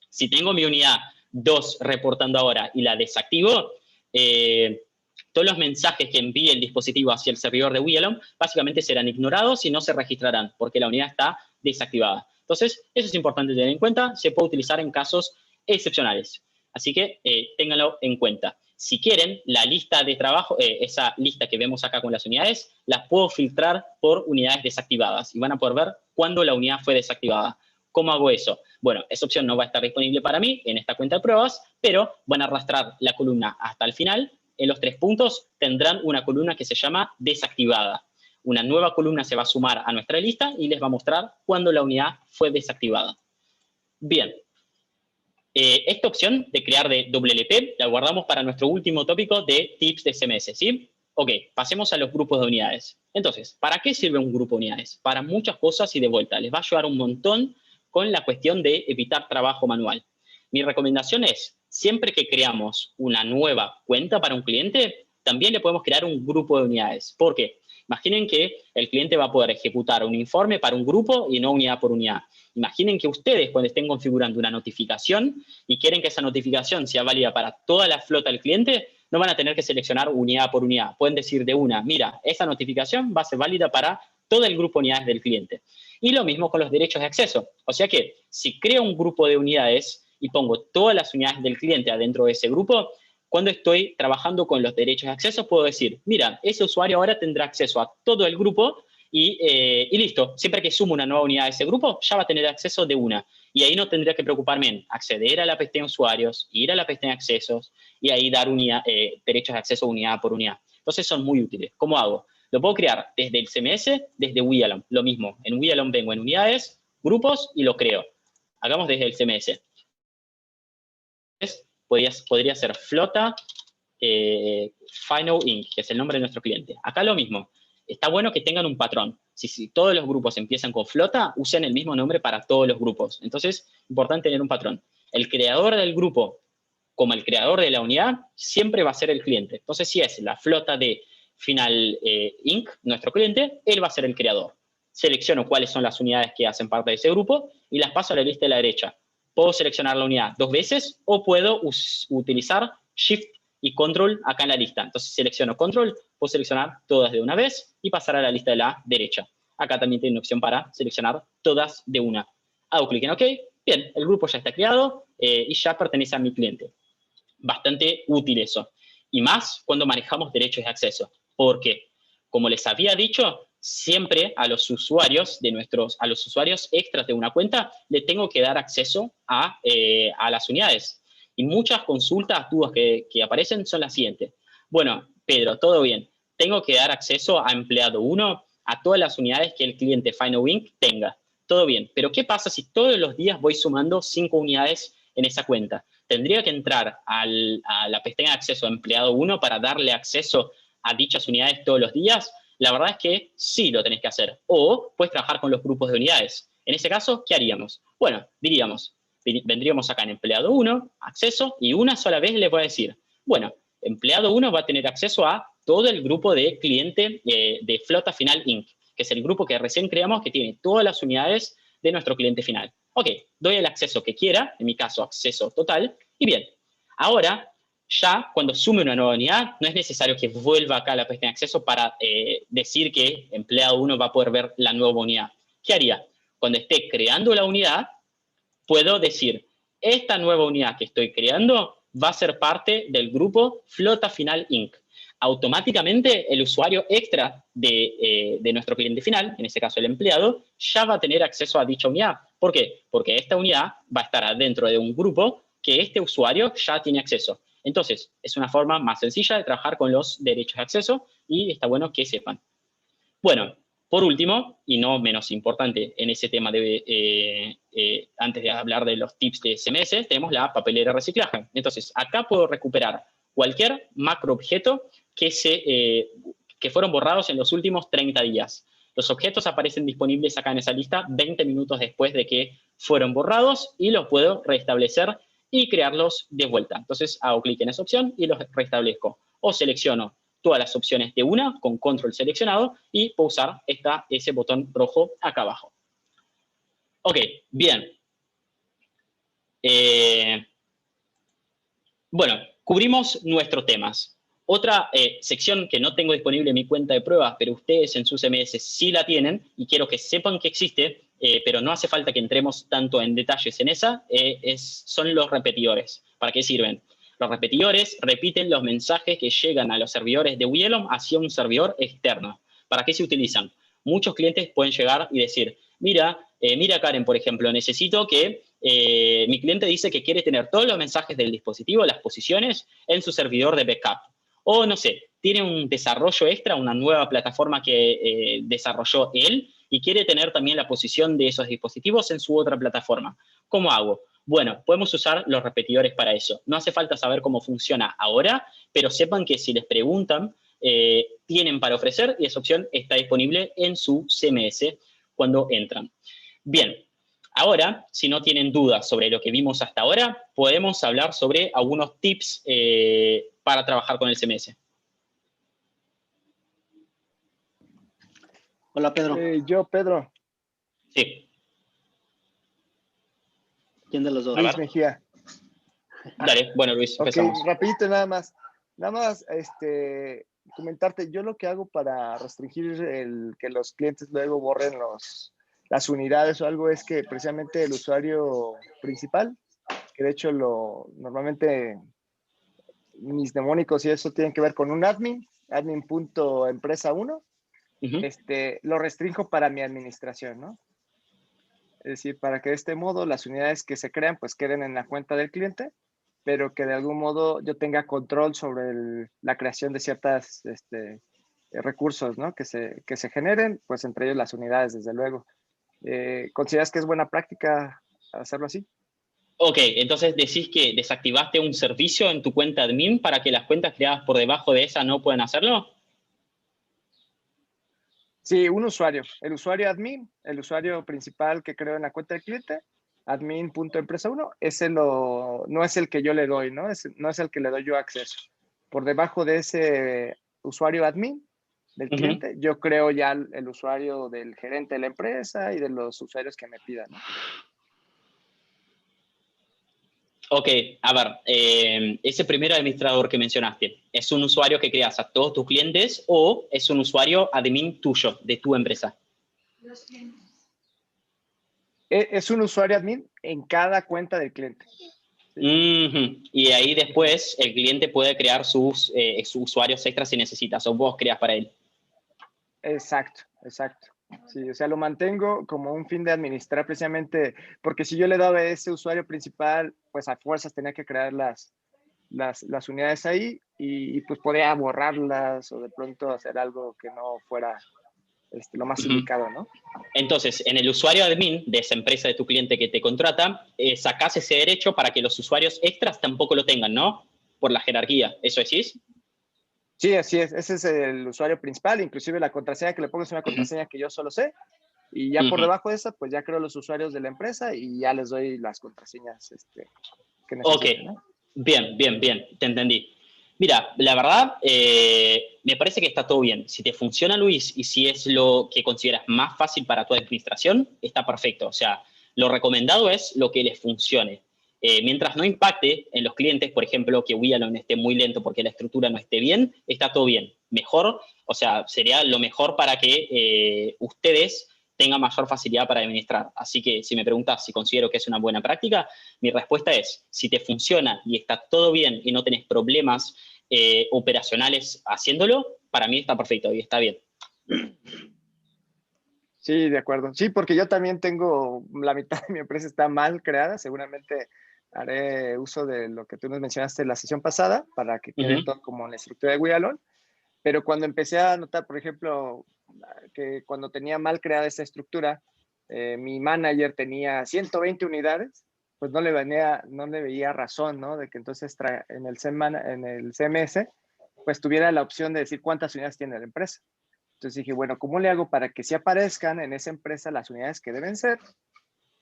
si tengo mi unidad 2 reportando ahora y la desactivo, todos los mensajes que envíe el dispositivo hacia el servidor de WeAlon básicamente serán ignorados y no se registrarán porque la unidad está desactivada. Entonces, eso es importante tener en cuenta. Se puede utilizar en casos excepcionales. Así que ténganlo en cuenta. Si quieren, la lista de trabajo, esa lista que vemos acá con las unidades, las puedo filtrar por unidades desactivadas y van a poder ver cuándo la unidad fue desactivada. ¿Cómo hago eso? Bueno, esa opción no va a estar disponible para mí en esta cuenta de pruebas, pero van a arrastrar la columna hasta el final. En los 3 puntos tendrán una columna que se llama desactivada. Una nueva columna se va a sumar a nuestra lista y les va a mostrar cuándo la unidad fue desactivada. Bien. Esta opción de crear de WLP la guardamos para nuestro último tópico de tips de CMS, ¿sí? Ok, pasemos a los grupos de unidades. Entonces, ¿para qué sirve un grupo de unidades? Para muchas cosas y de vuelta. Les va a ayudar un montón con la cuestión de evitar trabajo manual. Mi recomendación es, siempre que creamos una nueva cuenta para un cliente, también le podemos crear un grupo de unidades. ¿Por qué? Imaginen que el cliente va a poder ejecutar un informe para un grupo y no unidad por unidad. Imaginen que ustedes, cuando estén configurando una notificación y quieren que esa notificación sea válida para toda la flota del cliente, no van a tener que seleccionar unidad por unidad. Pueden decir de una, mira, esa notificación va a ser válida para todo el grupo de unidades del cliente. Y lo mismo con los derechos de acceso. O sea que, si creo un grupo de unidades y pongo todas las unidades del cliente adentro de ese grupo, cuando estoy trabajando con los derechos de acceso, puedo decir, mira, ese usuario ahora tendrá acceso a todo el grupo y listo. Siempre que sumo una nueva unidad a ese grupo, ya va a tener acceso de una. Y ahí no tendría que preocuparme en acceder a la pestaña usuarios, ir a la pestaña accesos y ahí dar derechos de acceso unidad por unidad. Entonces son muy útiles. ¿Cómo hago? Lo puedo crear desde el CMS, desde WeAlon. Lo mismo, en WeAlon vengo en unidades, grupos y lo creo. Hagamos desde el CMS. Podría ser flota Final Inc., que es el nombre de nuestro cliente. Acá lo mismo. Está bueno que tengan un patrón. Si todos los grupos empiezan con flota, usen el mismo nombre para todos los grupos. Entonces, importante tener un patrón. El creador del grupo, como el creador de la unidad, siempre va a ser el cliente. Entonces, si es la flota de Final Inc., nuestro cliente, él va a ser el creador. Selecciono cuáles son las unidades que hacen parte de ese grupo y las paso a la lista de la derecha. Puedo seleccionar la unidad 2 veces o puedo utilizar Shift y Control acá en la lista. Entonces selecciono Control, puedo seleccionar todas de una vez y pasar a la lista de la derecha. Acá también tiene una opción para seleccionar todas de una. Hago clic en OK. Bien, el grupo ya está creado y ya pertenece a mi cliente. bastante útil eso. Y más cuando manejamos derechos de acceso. Porque, como les había dicho, siempre a los usuarios a los usuarios extras de una cuenta, le tengo que dar acceso a las unidades. Y muchas consultas, dudas que aparecen son las siguientes. Bueno, Pedro, todo bien. Tengo que dar acceso a empleado 1 a todas las unidades que el cliente FinoWink tenga. Todo bien, pero ¿qué pasa si todos los días voy sumando 5 unidades en esa cuenta? ¿Tendría que entrar a la pestaña de acceso a empleado 1 para darle acceso a dichas unidades todos los días? La verdad es que sí lo tenés que hacer. O puedes trabajar con los grupos de unidades. En ese caso, ¿qué haríamos? Bueno, vendríamos acá en empleado 1, acceso, y una sola vez le voy a decir, bueno, empleado 1 va a tener acceso a todo el grupo de cliente de Flota Final Inc., que es el grupo que recién creamos que tiene todas las unidades de nuestro cliente final. Ok, doy el acceso que quiera, en mi caso acceso total, y bien, ahora ya cuando sume una nueva unidad, no es necesario que vuelva acá a la pestaña de acceso para decir que empleado 1 va a poder ver la nueva unidad. ¿Qué haría? Cuando esté creando la unidad, puedo decir, esta nueva unidad que estoy creando va a ser parte del grupo Flota Final Inc. Automáticamente el usuario extra de nuestro cliente final, en este caso el empleado, ya va a tener acceso a dicha unidad. ¿Por qué? Porque esta unidad va a estar dentro de un grupo que este usuario ya tiene acceso. Entonces, es una forma más sencilla de trabajar con los derechos de acceso y está bueno que sepan. Bueno, por último, y no menos importante en ese tema, antes de hablar de los tips de SMS, tenemos la papelera de reciclaje. Entonces, acá puedo recuperar cualquier macroobjeto que fueron borrados en los últimos 30 días. Los objetos aparecen disponibles acá en esa lista 20 minutos después de que fueron borrados y los puedo restablecer y crearlos de vuelta. Entonces hago clic en esa opción y los restablezco. O selecciono todas las opciones de una con control seleccionado y puedo usar ese botón rojo acá abajo. Ok, bien. Bueno, cubrimos nuestros temas. Otra sección que no tengo disponible en mi cuenta de pruebas, pero ustedes en sus CMS sí la tienen, y quiero que sepan que existe, pero no hace falta que entremos tanto en detalles en esa, son los repetidores. ¿Para qué sirven? Los repetidores repiten los mensajes que llegan a los servidores de Wielom hacia un servidor externo. ¿Para qué se utilizan? Muchos clientes pueden llegar y decir, mira Karen, por ejemplo, necesito que mi cliente dice que quiere tener todos los mensajes del dispositivo, las posiciones, en su servidor de backup. O, no sé, tiene un desarrollo extra, una nueva plataforma que desarrolló él y quiere tener también la posición de esos dispositivos en su otra plataforma. ¿Cómo hago? Bueno, podemos usar los repetidores para eso. No hace falta saber cómo funciona ahora, pero sepan que si les preguntan, tienen para ofrecer y esa opción está disponible en su CMS cuando entran. Bien, ahora, si no tienen dudas sobre lo que vimos hasta ahora, podemos hablar sobre algunos tips para trabajar con el CMS. Hola, Pedro. Yo, Pedro. Sí. ¿Quién de los dos? Luis Mejía. Dale, bueno, Luis, empezamos. Ok, rapidito nada más. Nada más, comentarte, yo lo que hago para restringir que los clientes luego borren las unidades o algo es que precisamente el usuario principal, que de hecho normalmente mis demónicos y eso tienen que ver con un admin.empresa1, lo restringo para mi administración, ¿no? Es decir, para que de este modo las unidades que se crean pues queden en la cuenta del cliente, pero que de algún modo yo tenga control sobre la creación de ciertos recursos, ¿no? que se generen, pues entre ellos las unidades, desde luego. ¿Consideras que es buena práctica hacerlo así? Ok, entonces decís que desactivaste un servicio en tu cuenta admin para que las cuentas creadas por debajo de esa no puedan hacerlo. Sí, un usuario. El usuario admin, el usuario principal que creo en la cuenta del cliente, admin.empresa1, ese no es el que yo le doy, ¿no? No es el que le doy yo acceso. Por debajo de ese usuario admin del cliente, yo creo ya el usuario del gerente de la empresa y de los usuarios que me pidan, ¿no? Ok, a ver, ese primer administrador que mencionaste, ¿es un usuario que creas a todos tus clientes o es un usuario admin tuyo, de tu empresa? Es un usuario admin en cada cuenta del cliente. Y ahí después el cliente puede crear sus usuarios extras si necesitas, o vos creas para él. Exacto, exacto. Sí, o sea, lo mantengo como un fin de administrar precisamente, porque si yo le daba ese usuario principal, pues a fuerzas tenía que crear las unidades ahí y pues podía borrarlas o de pronto hacer algo que no fuera lo más indicado, ¿no? Entonces, en el usuario admin de esa empresa de tu cliente que te contrata, sacás ese derecho para que los usuarios extras tampoco lo tengan, ¿no? Por la jerarquía, ¿eso decís? Sí, así es. Ese es el usuario principal. Inclusive la contraseña que le pongo es una contraseña que yo solo sé. Y ya por debajo de esa, pues ya creo los usuarios de la empresa y ya les doy las contraseñas que necesiten, ¿no? Bien, te entendí. Mira, la verdad, me parece que está todo bien. Si te funciona, Luis, y si es lo que consideras más fácil para tu administración, está perfecto. O sea, lo recomendado es lo que les funcione. Mientras no impacte en los clientes, por ejemplo, que Wialon esté muy lento porque la estructura no esté bien, está todo bien. Mejor, o sea, sería lo mejor para que ustedes tengan mayor facilidad para administrar. Así que si me preguntas si considero que es una buena práctica, mi respuesta es, si te funciona y está todo bien y no tenés problemas operacionales haciéndolo, para mí está perfecto y está bien. Sí, de acuerdo. Sí, porque yo también tengo, la mitad de mi empresa está mal creada. Seguramente haré uso de lo que tú nos mencionaste en la sesión pasada para que quede todo como en la estructura de Wialon. Pero cuando empecé a notar, por ejemplo, que cuando tenía mal creada esa estructura, mi manager tenía 120 unidades, pues no le veía razón, ¿no? De que entonces en el CMS, pues tuviera la opción de decir cuántas unidades tiene la empresa. Entonces dije, bueno, ¿cómo le hago para que sí aparezcan en esa empresa las unidades que deben ser?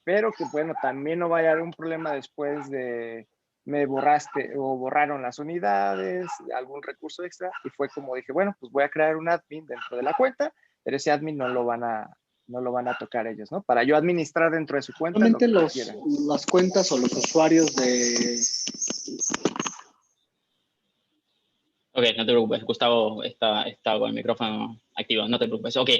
Pero que, bueno, también no vaya a haber un problema después de me borraste o borraron las unidades, algún recurso extra. Y fue como dije, bueno, pues voy a crear un admin dentro de la cuenta, pero ese admin no lo van a tocar ellos, ¿no? Para yo administrar dentro de su cuenta. Solamente las cuentas o los usuarios de... Ok, no te preocupes, Gustavo está con el micrófono activo, no te preocupes. Ok,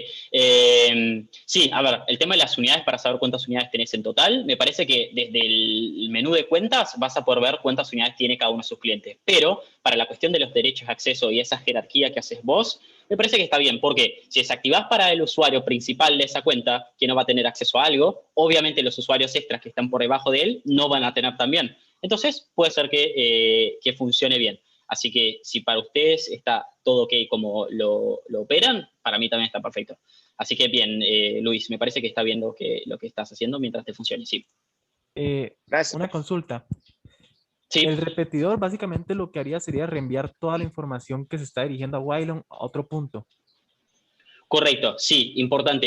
sí, a ver, el tema de las unidades, para saber cuántas unidades tenés en total, me parece que desde el menú de cuentas vas a poder ver cuántas unidades tiene cada uno de sus clientes. Pero para la cuestión de los derechos de acceso y esa jerarquía que haces vos, me parece que está bien, porque si desactivás para el usuario principal de esa cuenta, que no va a tener acceso a algo, obviamente los usuarios extras que están por debajo de él no van a tener también. Entonces, puede ser que funcione bien. Así que si para ustedes está todo ok como lo operan, para mí también está perfecto. Así que bien, Luis, me parece que está bien lo que estás haciendo mientras te funcione, sí. Una consulta. Sí. El repetidor básicamente lo que haría sería reenviar toda la información que se está dirigiendo a Wialon a otro punto. Correcto, sí, importante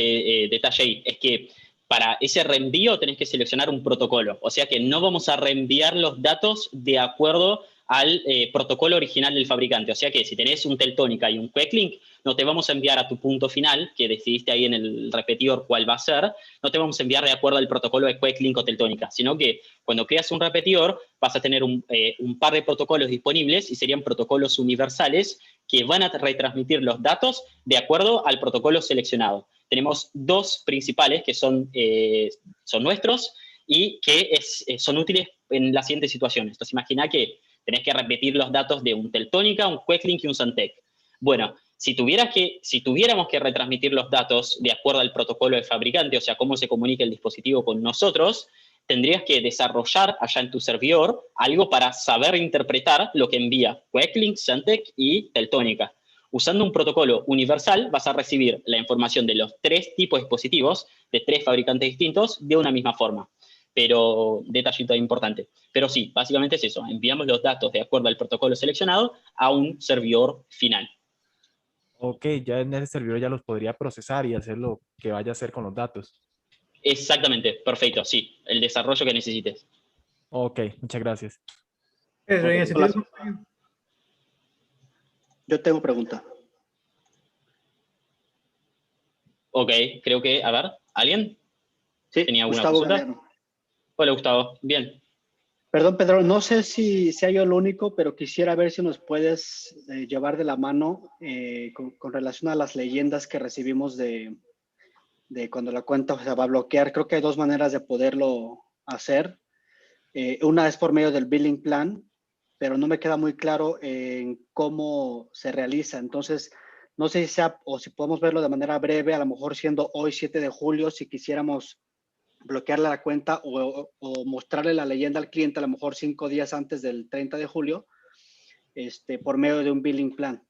detalle ahí. Es que para ese reenvío tenés que seleccionar un protocolo. O sea que no vamos a reenviar los datos de acuerdo al protocolo original del fabricante. O sea que si tenés un Teltónica y un Queclink, no te vamos a enviar a tu punto final, que decidiste ahí en el repetidor cuál va a ser, no te vamos a enviar de acuerdo al protocolo de Queclink o Teltónica, sino que cuando creas un repetidor vas a tener un par de protocolos disponibles y serían protocolos universales que van a retransmitir los datos de acuerdo al protocolo seleccionado. Tenemos dos principales que son nuestros y que son útiles en las siguientes situaciones. Entonces imagina que tenés que repetir los datos de un Teltónica, un Queclink y un Santec. Bueno, si tuviéramos que retransmitir los datos de acuerdo al protocolo del fabricante, o sea, cómo se comunica el dispositivo con nosotros, tendrías que desarrollar allá en tu servidor algo para saber interpretar lo que envía Queclink, Santec y Teltónica. Usando un protocolo universal vas a recibir la información de los tres tipos de dispositivos de tres fabricantes distintos de una misma forma. Pero detallito importante. Pero sí, básicamente es eso. Enviamos los datos de acuerdo al protocolo seleccionado a un servidor final. Ok, ya en ese servidor ya los podría procesar y hacer lo que vaya a hacer con los datos. Exactamente, perfecto, sí. El desarrollo que necesites. Ok, muchas gracias. Yo tengo pregunta. Ok, creo que, a ver, ¿alguien? Sí, ¿Tenía alguna Gustavo consulta? Galeano. Hola, Gustavo. Bien. Perdón, Pedro, no sé si sea yo el único, pero quisiera ver si nos puedes llevar de la mano con relación a las leyendas que recibimos de cuando la cuenta se va a bloquear. Creo que hay dos maneras de poderlo hacer. Una es por medio del billing plan, pero no me queda muy claro en cómo se realiza. Entonces, no sé si sea, o si podemos verlo de manera breve, a lo mejor siendo hoy 7 de julio, si quisiéramos bloquearle la cuenta o mostrarle la leyenda al cliente a lo mejor 5 días antes del 30 de julio, por medio de un billing plan.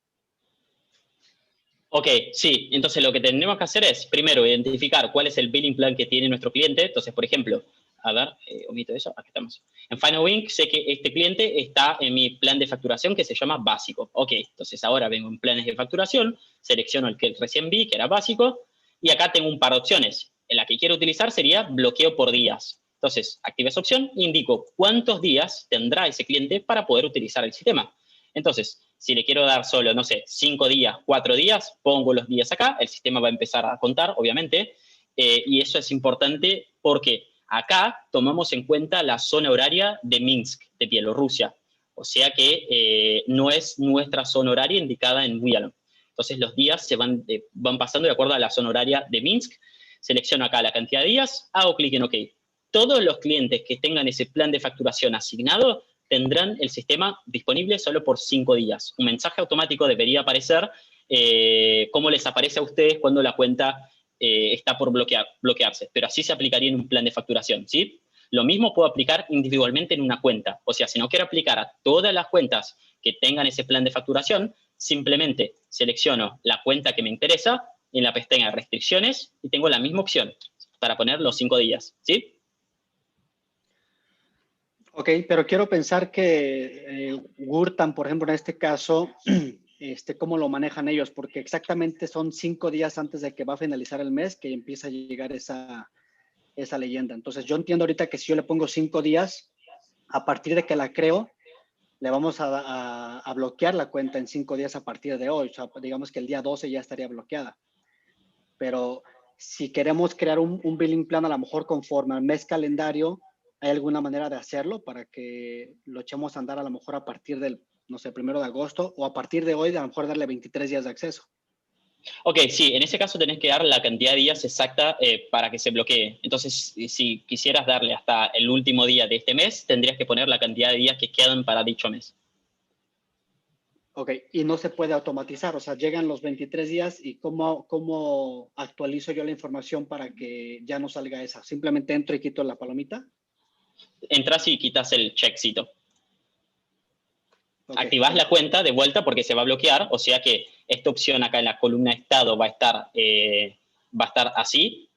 Ok, sí. Entonces lo que tenemos que hacer es, primero, identificar cuál es el billing plan que tiene nuestro cliente. Entonces, por ejemplo, a ver, omito eso, aquí estamos. En FinoWink sé que este cliente está en mi plan de facturación que se llama básico. Ok, entonces ahora vengo en planes de facturación, selecciono el que recién vi, que era básico, y acá tengo un par de opciones. En la que quiero utilizar sería bloqueo por días. Entonces, activo esa opción e indico cuántos días tendrá ese cliente para poder utilizar el sistema. Entonces, si le quiero dar solo, no sé, 5 días, 4 días, pongo los días acá, el sistema va a empezar a contar, obviamente, y eso es importante porque acá tomamos en cuenta la zona horaria de Minsk, de Bielorrusia, o sea que no es nuestra zona horaria indicada en Wialon. Entonces los días se van pasando de acuerdo a la zona horaria de Minsk, selecciono acá la cantidad de días, hago clic en OK. Todos los clientes que tengan ese plan de facturación asignado tendrán el sistema disponible solo por 5 días. Un mensaje automático debería aparecer, como les aparece a ustedes cuando la cuenta está por bloquearse, pero así se aplicaría en un plan de facturación, ¿sí? Lo mismo puedo aplicar individualmente en una cuenta. O sea, si no quiero aplicar a todas las cuentas que tengan ese plan de facturación, simplemente selecciono la cuenta que me interesa en la pestaña restricciones y tengo la misma opción para poner los 5 días, ¿sí? Ok, pero quiero pensar que Gurtan, por ejemplo, en este caso, ¿cómo lo manejan ellos? Porque exactamente son 5 días antes de que va a finalizar el mes que empieza a llegar esa leyenda. Entonces, yo entiendo ahorita que si yo le pongo 5 días, a partir de que la creo, le vamos a bloquear la cuenta en 5 días a partir de hoy. O sea, digamos que el día 12 ya estaría bloqueada. Pero si queremos crear un billing plan, a lo mejor conforme al mes calendario, ¿hay alguna manera de hacerlo para que lo echemos a andar a lo mejor a partir del, no sé, 1 de agosto o a partir de hoy, a lo mejor darle 23 días de acceso? Ok, sí, en ese caso tenés que dar la cantidad de días exacta para que se bloquee. Entonces, si quisieras darle hasta el último día de este mes, tendrías que poner la cantidad de días que quedan para dicho mes. Ok, y no se puede automatizar, o sea, llegan los 23 días y ¿cómo actualizo yo la información para que ya no salga esa? ¿Simplemente entro y quito la palomita? Entras y quitas el checkcito. Okay. Activás la cuenta de vuelta porque se va a bloquear, o sea que esta opción acá en la columna estado va a estar así,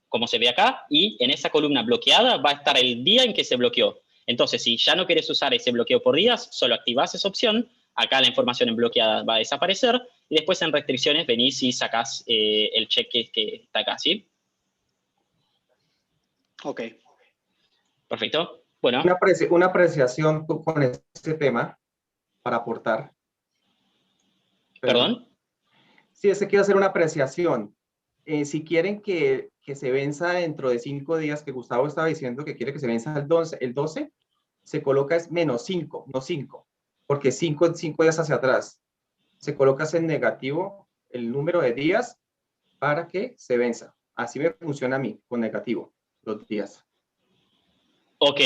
como se ve acá, y en esa columna bloqueada va a estar el día en que se bloqueó. Entonces, si ya no quieres usar ese bloqueo por días, solo activás esa opción, acá la información en bloqueada va a desaparecer, y después en restricciones venís y sacás el check que está acá, ¿sí? Ok. Perfecto. Bueno. Una apreciación con este tema para aportar. ¿Perdón? Sí, quiero hacer una apreciación. Si quieren que se venza dentro de 5 días, que Gustavo estaba diciendo que quiere que se venza el 12, se coloca es -5, no 5, porque 5 días hacia atrás. Se coloca en negativo el número de días para que se venza. Así me funciona a mí, con negativo, los días. Ok,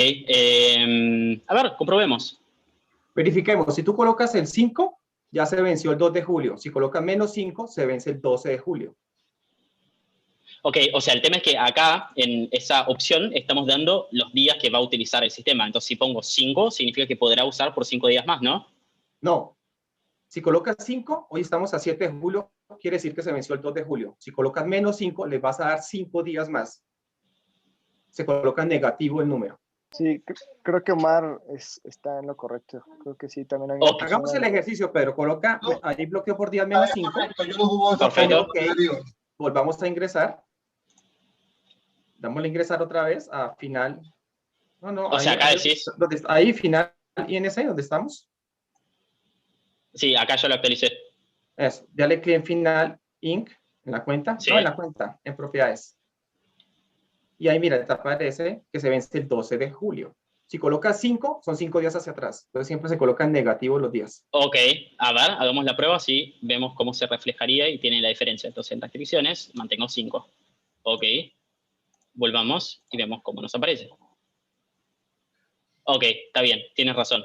a ver, comprobemos. Verifiquemos, si tú colocas el 5, ya se venció el 2 de julio. Si colocas -5, se vence el 12 de julio. Ok, o sea, el tema es que acá, en esa opción, estamos dando los días que va a utilizar el sistema. Entonces, si pongo 5, significa que podrá usar por 5 días más, ¿no? No. Si colocas 5, hoy estamos a 7 de julio, quiere decir que se venció el 2 de julio. Si colocas -5, les vas a dar 5 días más. Se coloca negativo el número. Sí, creo que Omar está en lo correcto. Creo que sí, también hay una hagamos el ejercicio, Pedro. Coloca ahí bloqueo por día -5. Perfecto. Okay. Volvamos a ingresar. Dámosle a ingresar otra vez a final. No, o sea, acá decís. Ahí, final INC, ¿dónde estamos? Sí, acá yo lo actualicé. Eso, dale clic en final Inc. en la cuenta. Sí. No, en la cuenta, en propiedades. Y ahí, mira, te aparece que se vence el 12 de julio. Si colocas 5, son 5 días hacia atrás. Entonces siempre se colocan negativos los días. Ok, a ver, hagamos la prueba, así vemos cómo se reflejaría y tiene la diferencia. Entonces, en restricciones, mantengo 5. Ok, volvamos y vemos cómo nos aparece. Ok, está bien, tienes razón.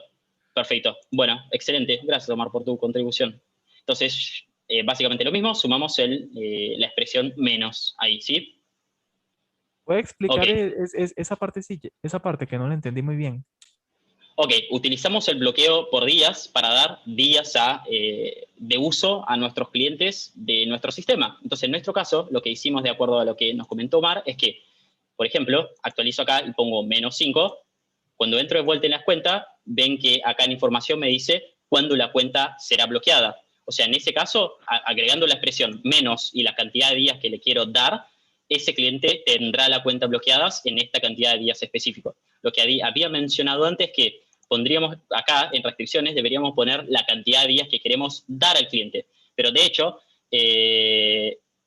Perfecto. Bueno, excelente. Gracias, Omar, por tu contribución. Entonces, básicamente lo mismo, sumamos la expresión menos ahí, ¿sí? ¿Puede explicar Ok. esa parte, esa parte que no la entendí muy bien? Ok, utilizamos el bloqueo por días para dar días de uso a nuestros clientes de nuestro sistema. Entonces, en nuestro caso, lo que hicimos de acuerdo a lo que nos comentó Omar es que, por ejemplo, actualizo acá y pongo -5. Cuando entro de vuelta en las cuentas, ven que acá en información me dice cuándo la cuenta será bloqueada. O sea, en ese caso, agregando la expresión menos y la cantidad de días que le quiero dar, ese cliente tendrá la cuenta bloqueada en esta cantidad de días específicos. Lo que había mencionado antes que pondríamos acá en restricciones, deberíamos poner la cantidad de días que queremos dar al cliente. Pero de hecho,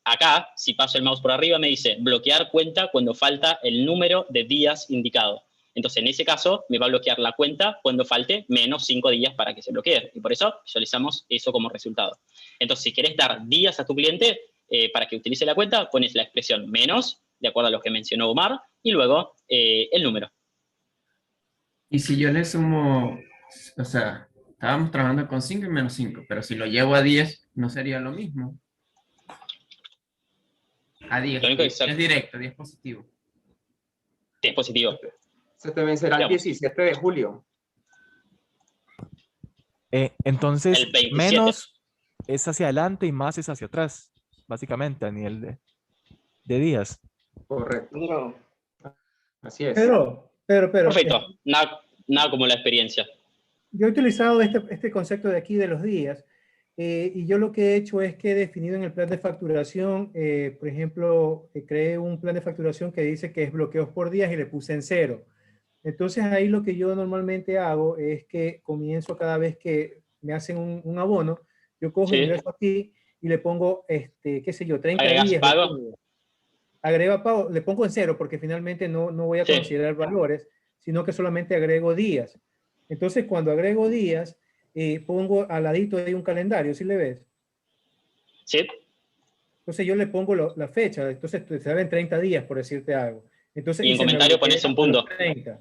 acá, si paso el mouse por arriba, me dice bloquear cuenta cuando falta el número de días indicado. Entonces, en ese caso, me va a bloquear la cuenta cuando falte -5 días para que se bloquee. Y por eso visualizamos eso como resultado. Entonces, si querés dar días a tu cliente para que utilice la cuenta, pones la expresión menos, de acuerdo a lo que mencionó Omar, y luego el número. Y si yo le sumo, o sea, estábamos trabajando con 5 y -5, pero si lo llevo a 10, ¿no sería lo mismo? A 10, es directo, 10 positivo. 10 positivo. Se te vencerá el 17 de julio. Entonces, El 27. menos es hacia adelante y más es hacia atrás, básicamente, a nivel de días. Correcto. Así es. Pero. Perfecto. Nada como la experiencia. Yo he utilizado este concepto de aquí de los días y yo lo que he hecho es que he definido en el plan de facturación, por ejemplo, creé un plan de facturación que dice que es bloqueos por días y le puse en 0. Entonces ahí lo que yo normalmente hago es que comienzo cada vez que me hacen un abono, yo cojo y ingreso aquí y le pongo, qué sé yo, 30 ¿Agregas días. pago? Agrego pago, le pongo en 0 porque finalmente no voy a considerar valores, sino que solamente agrego días. Entonces cuando agrego días, pongo al ladito ahí un calendario, ¿sí le ves? Sí. Entonces yo le pongo la fecha, entonces te salen 30 días por decirte algo. Entonces, Y en comentario pones un punto. 30.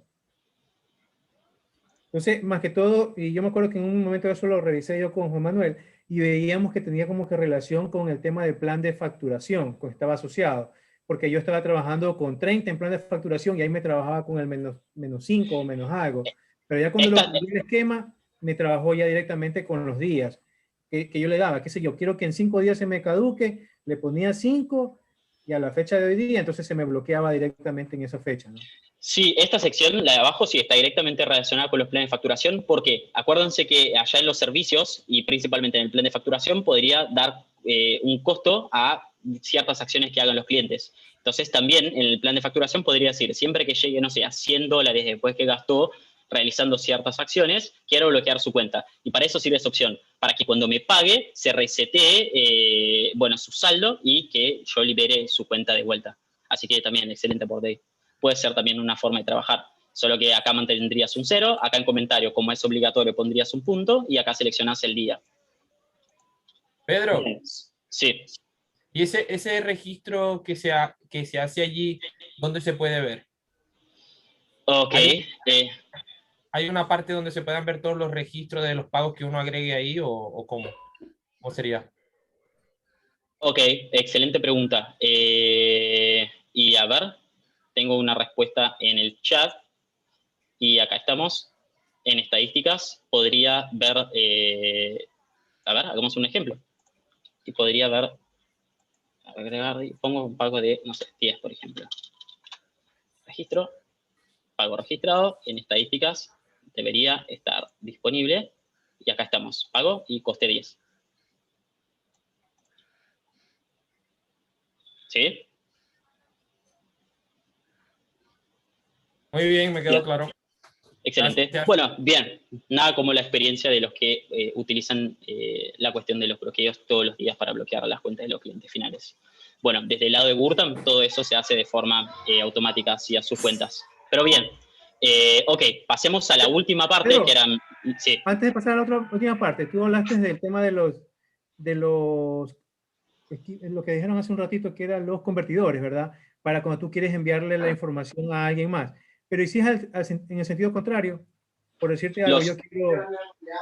Entonces, más que todo, y yo me acuerdo que en un momento eso lo revisé yo con Juan Manuel y veíamos que tenía como que relación con el tema del plan de facturación, que estaba asociado, porque yo estaba trabajando con 30 en plan de facturación y ahí me trabajaba con el -5 o menos algo. Pero ya cuando lo cambié el esquema, me trabajó ya directamente con los días que yo le daba, qué sé yo, quiero que en 5 días se me caduque, le ponía 5 y a la fecha de hoy día, entonces se me bloqueaba directamente en esa fecha, ¿no? Sí, esta sección, la de abajo, sí está directamente relacionada con los planes de facturación, porque acuérdense que allá en los servicios, y principalmente en el plan de facturación, podría dar un costo a ciertas acciones que hagan los clientes. Entonces, también en el plan de facturación podría decir, siempre que llegue, no sé, a $100 después que gastó realizando ciertas acciones, quiero bloquear su cuenta. Y para eso sirve esa opción, para que cuando me pague, se resetee, su saldo y que yo libere su cuenta de vuelta. Así que también, excelente aporte ahí. Puede ser también una forma de trabajar. Solo que acá mantendrías un 0, acá en comentario, como es obligatorio, pondrías un punto y acá seleccionás el día. Pedro. Sí. ¿Y ese registro que se hace allí, dónde se puede ver? Ok. ¿Hay una parte donde se puedan ver todos los registros de los pagos que uno agregue ahí o cómo? ¿Cómo sería? Ok, excelente pregunta. Y a ver, tengo una respuesta en el chat y acá estamos. En estadísticas podría ver, a ver, hagamos un ejemplo. Y podría ver, agregar, pongo un pago de, no sé, 10, por ejemplo. Registro, pago registrado, en estadísticas debería estar disponible. Y acá estamos, pago y coste 10. ¿Sí? Muy bien, me quedó claro. Excelente. Gracias. Bueno, bien. Nada como la experiencia de los que utilizan la cuestión de los bloqueos todos los días para bloquear las cuentas de los clientes finales. Bueno, desde el lado de Gurtam, todo eso se hace de forma automática hacia sus cuentas. Pero bien, ok, pasemos a la última parte, Pedro, que eran... Sí. Antes de pasar a la última parte, tú hablaste del tema de lo que dijeron hace un ratito, que eran los convertidores, ¿verdad? Para cuando tú quieres enviarle la información a alguien más. Pero ¿y si es en el sentido contrario? Por decirte algo, yo quiero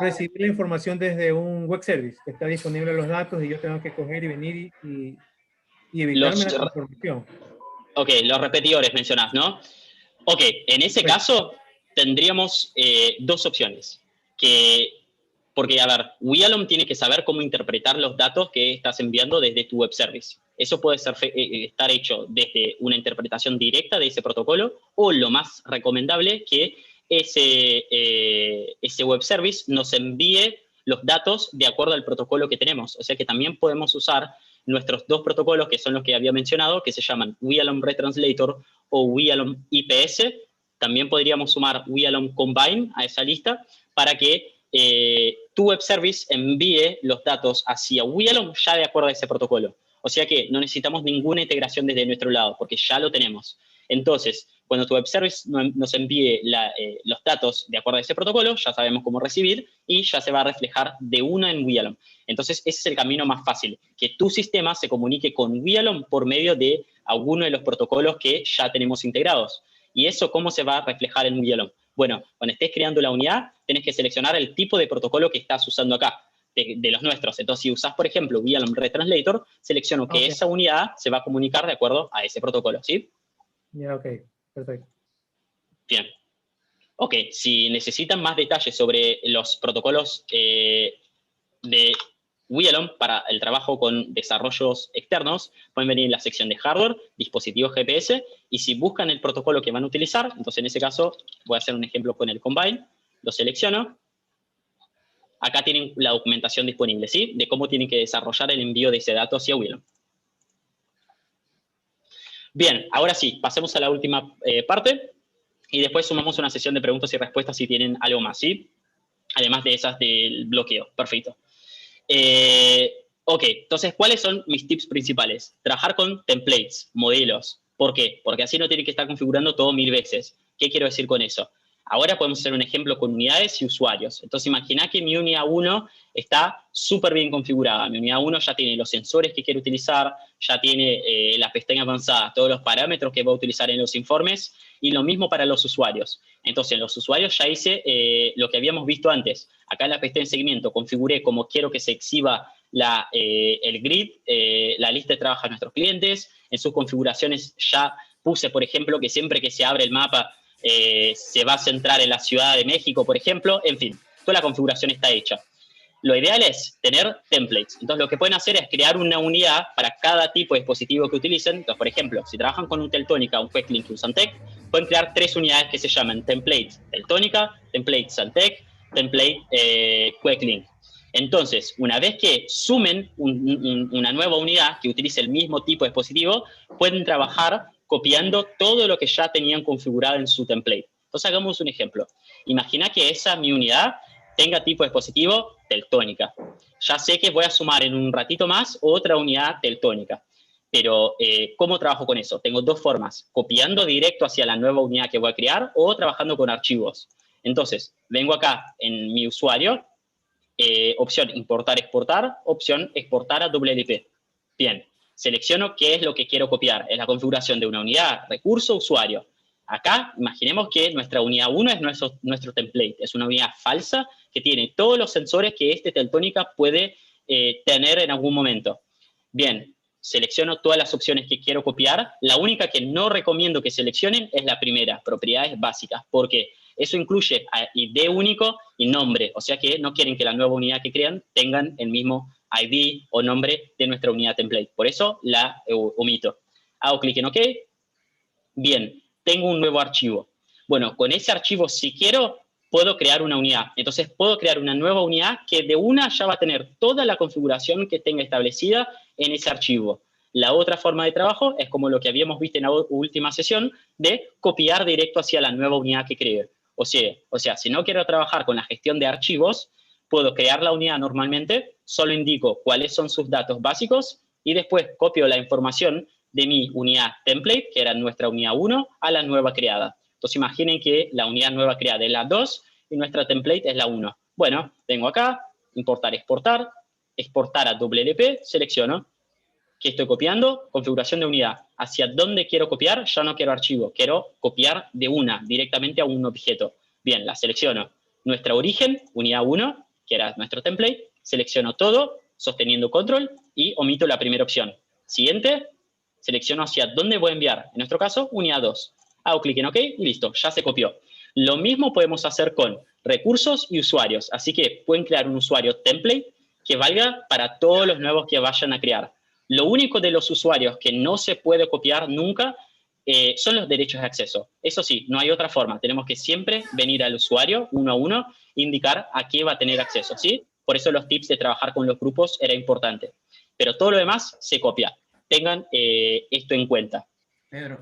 recibir la información desde un web service que está disponible los datos y yo tengo que coger y venir y evitarme la información. Ok, los repetidores mencionás, ¿no? Ok, en ese caso tendríamos dos opciones. Porque, a ver, WeAlum tiene que saber cómo interpretar los datos que estás enviando desde tu web service. Eso puede estar hecho desde una interpretación directa de ese protocolo, o lo más recomendable, que ese web service nos envíe los datos de acuerdo al protocolo que tenemos. O sea que también podemos usar nuestros dos protocolos, que son los que había mencionado, que se llaman WeAlum Retranslator o WeAlum IPS. También podríamos sumar WeAlum Combine a esa lista para que tu web service envíe los datos hacia WeAlum ya de acuerdo a ese protocolo. O sea que no necesitamos ninguna integración desde nuestro lado, porque ya lo tenemos. Entonces, cuando tu web service nos envíe los datos de acuerdo a ese protocolo, ya sabemos cómo recibir y ya se va a reflejar de una en WeAlum. Entonces, ese es el camino más fácil, que tu sistema se comunique con WeAlum por medio de alguno de los protocolos que ya tenemos integrados. ¿Y eso cómo se va a reflejar en WeAlum? Bueno, cuando estés creando la unidad, tenés que seleccionar el tipo de protocolo que estás usando acá, de los nuestros. Entonces, si usás, por ejemplo, WeAlum Retranslator, selecciono que esa unidad se va a comunicar de acuerdo a ese protocolo, ¿sí? Ya, ok, perfecto. Bien. Ok, si necesitan más detalles sobre los protocolos de WeAlum para el trabajo con desarrollos externos, pueden venir en la sección de hardware, dispositivos GPS, y si buscan el protocolo que van a utilizar, entonces en ese caso voy a hacer un ejemplo con el Combine, lo selecciono. Acá tienen la documentación disponible, ¿sí? De cómo tienen que desarrollar el envío de ese dato hacia WeAlum. Bien, ahora sí, pasemos a la última parte y después sumamos una sesión de preguntas y respuestas si tienen algo más, ¿sí? Además de esas del bloqueo. Perfecto. Ok, entonces, ¿cuáles son mis tips principales? Trabajar con templates, modelos. ¿Por qué? Porque así no tienen que estar configurando todo 1000 veces. ¿Qué quiero decir con eso? Ahora podemos hacer un ejemplo con unidades y usuarios. Entonces, imagina que mi unidad 1 está súper bien configurada. Mi unidad 1 ya tiene los sensores que quiero utilizar, ya tiene la pestaña avanzada, todos los parámetros que voy a utilizar en los informes, y lo mismo para los usuarios. Entonces, en los usuarios ya hice lo que habíamos visto antes. Acá en la pestaña de seguimiento configuré cómo quiero que se exhiba el grid, la lista de trabajo de nuestros clientes. En sus configuraciones ya puse, por ejemplo, que siempre que se abre el mapa se va a centrar en la Ciudad de México, por ejemplo. En fin, toda la configuración está hecha. Lo ideal es tener templates. Entonces, lo que pueden hacer es crear una unidad para cada tipo de dispositivo que utilicen. Entonces, por ejemplo, si trabajan con un Teltónica, un Queclink y un Santec, pueden crear 3 unidades que se llaman template Teltónica, template Santec, template Queclink. Entonces, una vez que sumen una nueva unidad que utilice el mismo tipo de dispositivo, pueden trabajar copiando todo lo que ya tenían configurado en su template. Entonces, hagamos un ejemplo. Imagina que mi unidad tenga tipo de dispositivo Teltónica. Ya sé que voy a sumar en un ratito más otra unidad Teltónica. Pero, ¿cómo trabajo con eso? Tengo dos formas. Copiando directo hacia la nueva unidad que voy a crear o trabajando con archivos. Entonces, vengo acá en mi usuario, opción importar, exportar, opción exportar a WLP. Bien, selecciono qué es lo que quiero copiar. Es la configuración de una unidad, recurso, usuario. Acá, imaginemos que nuestra unidad 1 es nuestro template. Es una unidad falsa que tiene todos los sensores que este Teltónica puede tener en algún momento. Bien, selecciono todas las opciones que quiero copiar. La única que no recomiendo que seleccionen es la primera, propiedades básicas. ¿Por qué? Eso incluye ID único y nombre. O sea que no quieren que la nueva unidad que crean tengan el mismo ID o nombre de nuestra unidad template. Por eso la omito. Hago clic en OK. Bien, tengo un nuevo archivo. Bueno, con ese archivo, si quiero, puedo crear una unidad. Entonces, puedo crear una nueva unidad que de una ya va a tener toda la configuración que tenga establecida en ese archivo. La otra forma de trabajo es como lo que habíamos visto en la última sesión, de copiar directo hacia la nueva unidad que cree. O sea, si no quiero trabajar con la gestión de archivos, puedo crear la unidad normalmente, solo indico cuáles son sus datos básicos y después copio la información de mi unidad template, que era nuestra unidad 1, a la nueva creada. Entonces imaginen que la unidad nueva creada es la 2 y nuestra template es la 1. Bueno, vengo acá, importar, exportar, exportar a WLP, selecciono. ¿Qué estoy copiando? Configuración de unidad. ¿Hacia dónde quiero copiar? Ya no quiero archivo, quiero copiar de una, directamente a un objeto. Bien, la selecciono. Nuestra origen, unidad 1, que era nuestro template, selecciono todo, sosteniendo control, y omito la primera opción. Siguiente, selecciono hacia dónde voy a enviar. En nuestro caso, unidad 2. Hago clic en OK y listo, ya se copió. Lo mismo podemos hacer con recursos y usuarios. Así que pueden crear un usuario template que valga para todos los nuevos que vayan a crear. Lo único de los usuarios que no se puede copiar nunca son los derechos de acceso. Eso sí, no hay otra forma. Tenemos que siempre venir al usuario, uno a uno, e indicar a qué va a tener acceso, ¿sí? Por eso los tips de trabajar con los grupos era importante. Pero todo lo demás se copia. Tengan esto en cuenta. Pedro,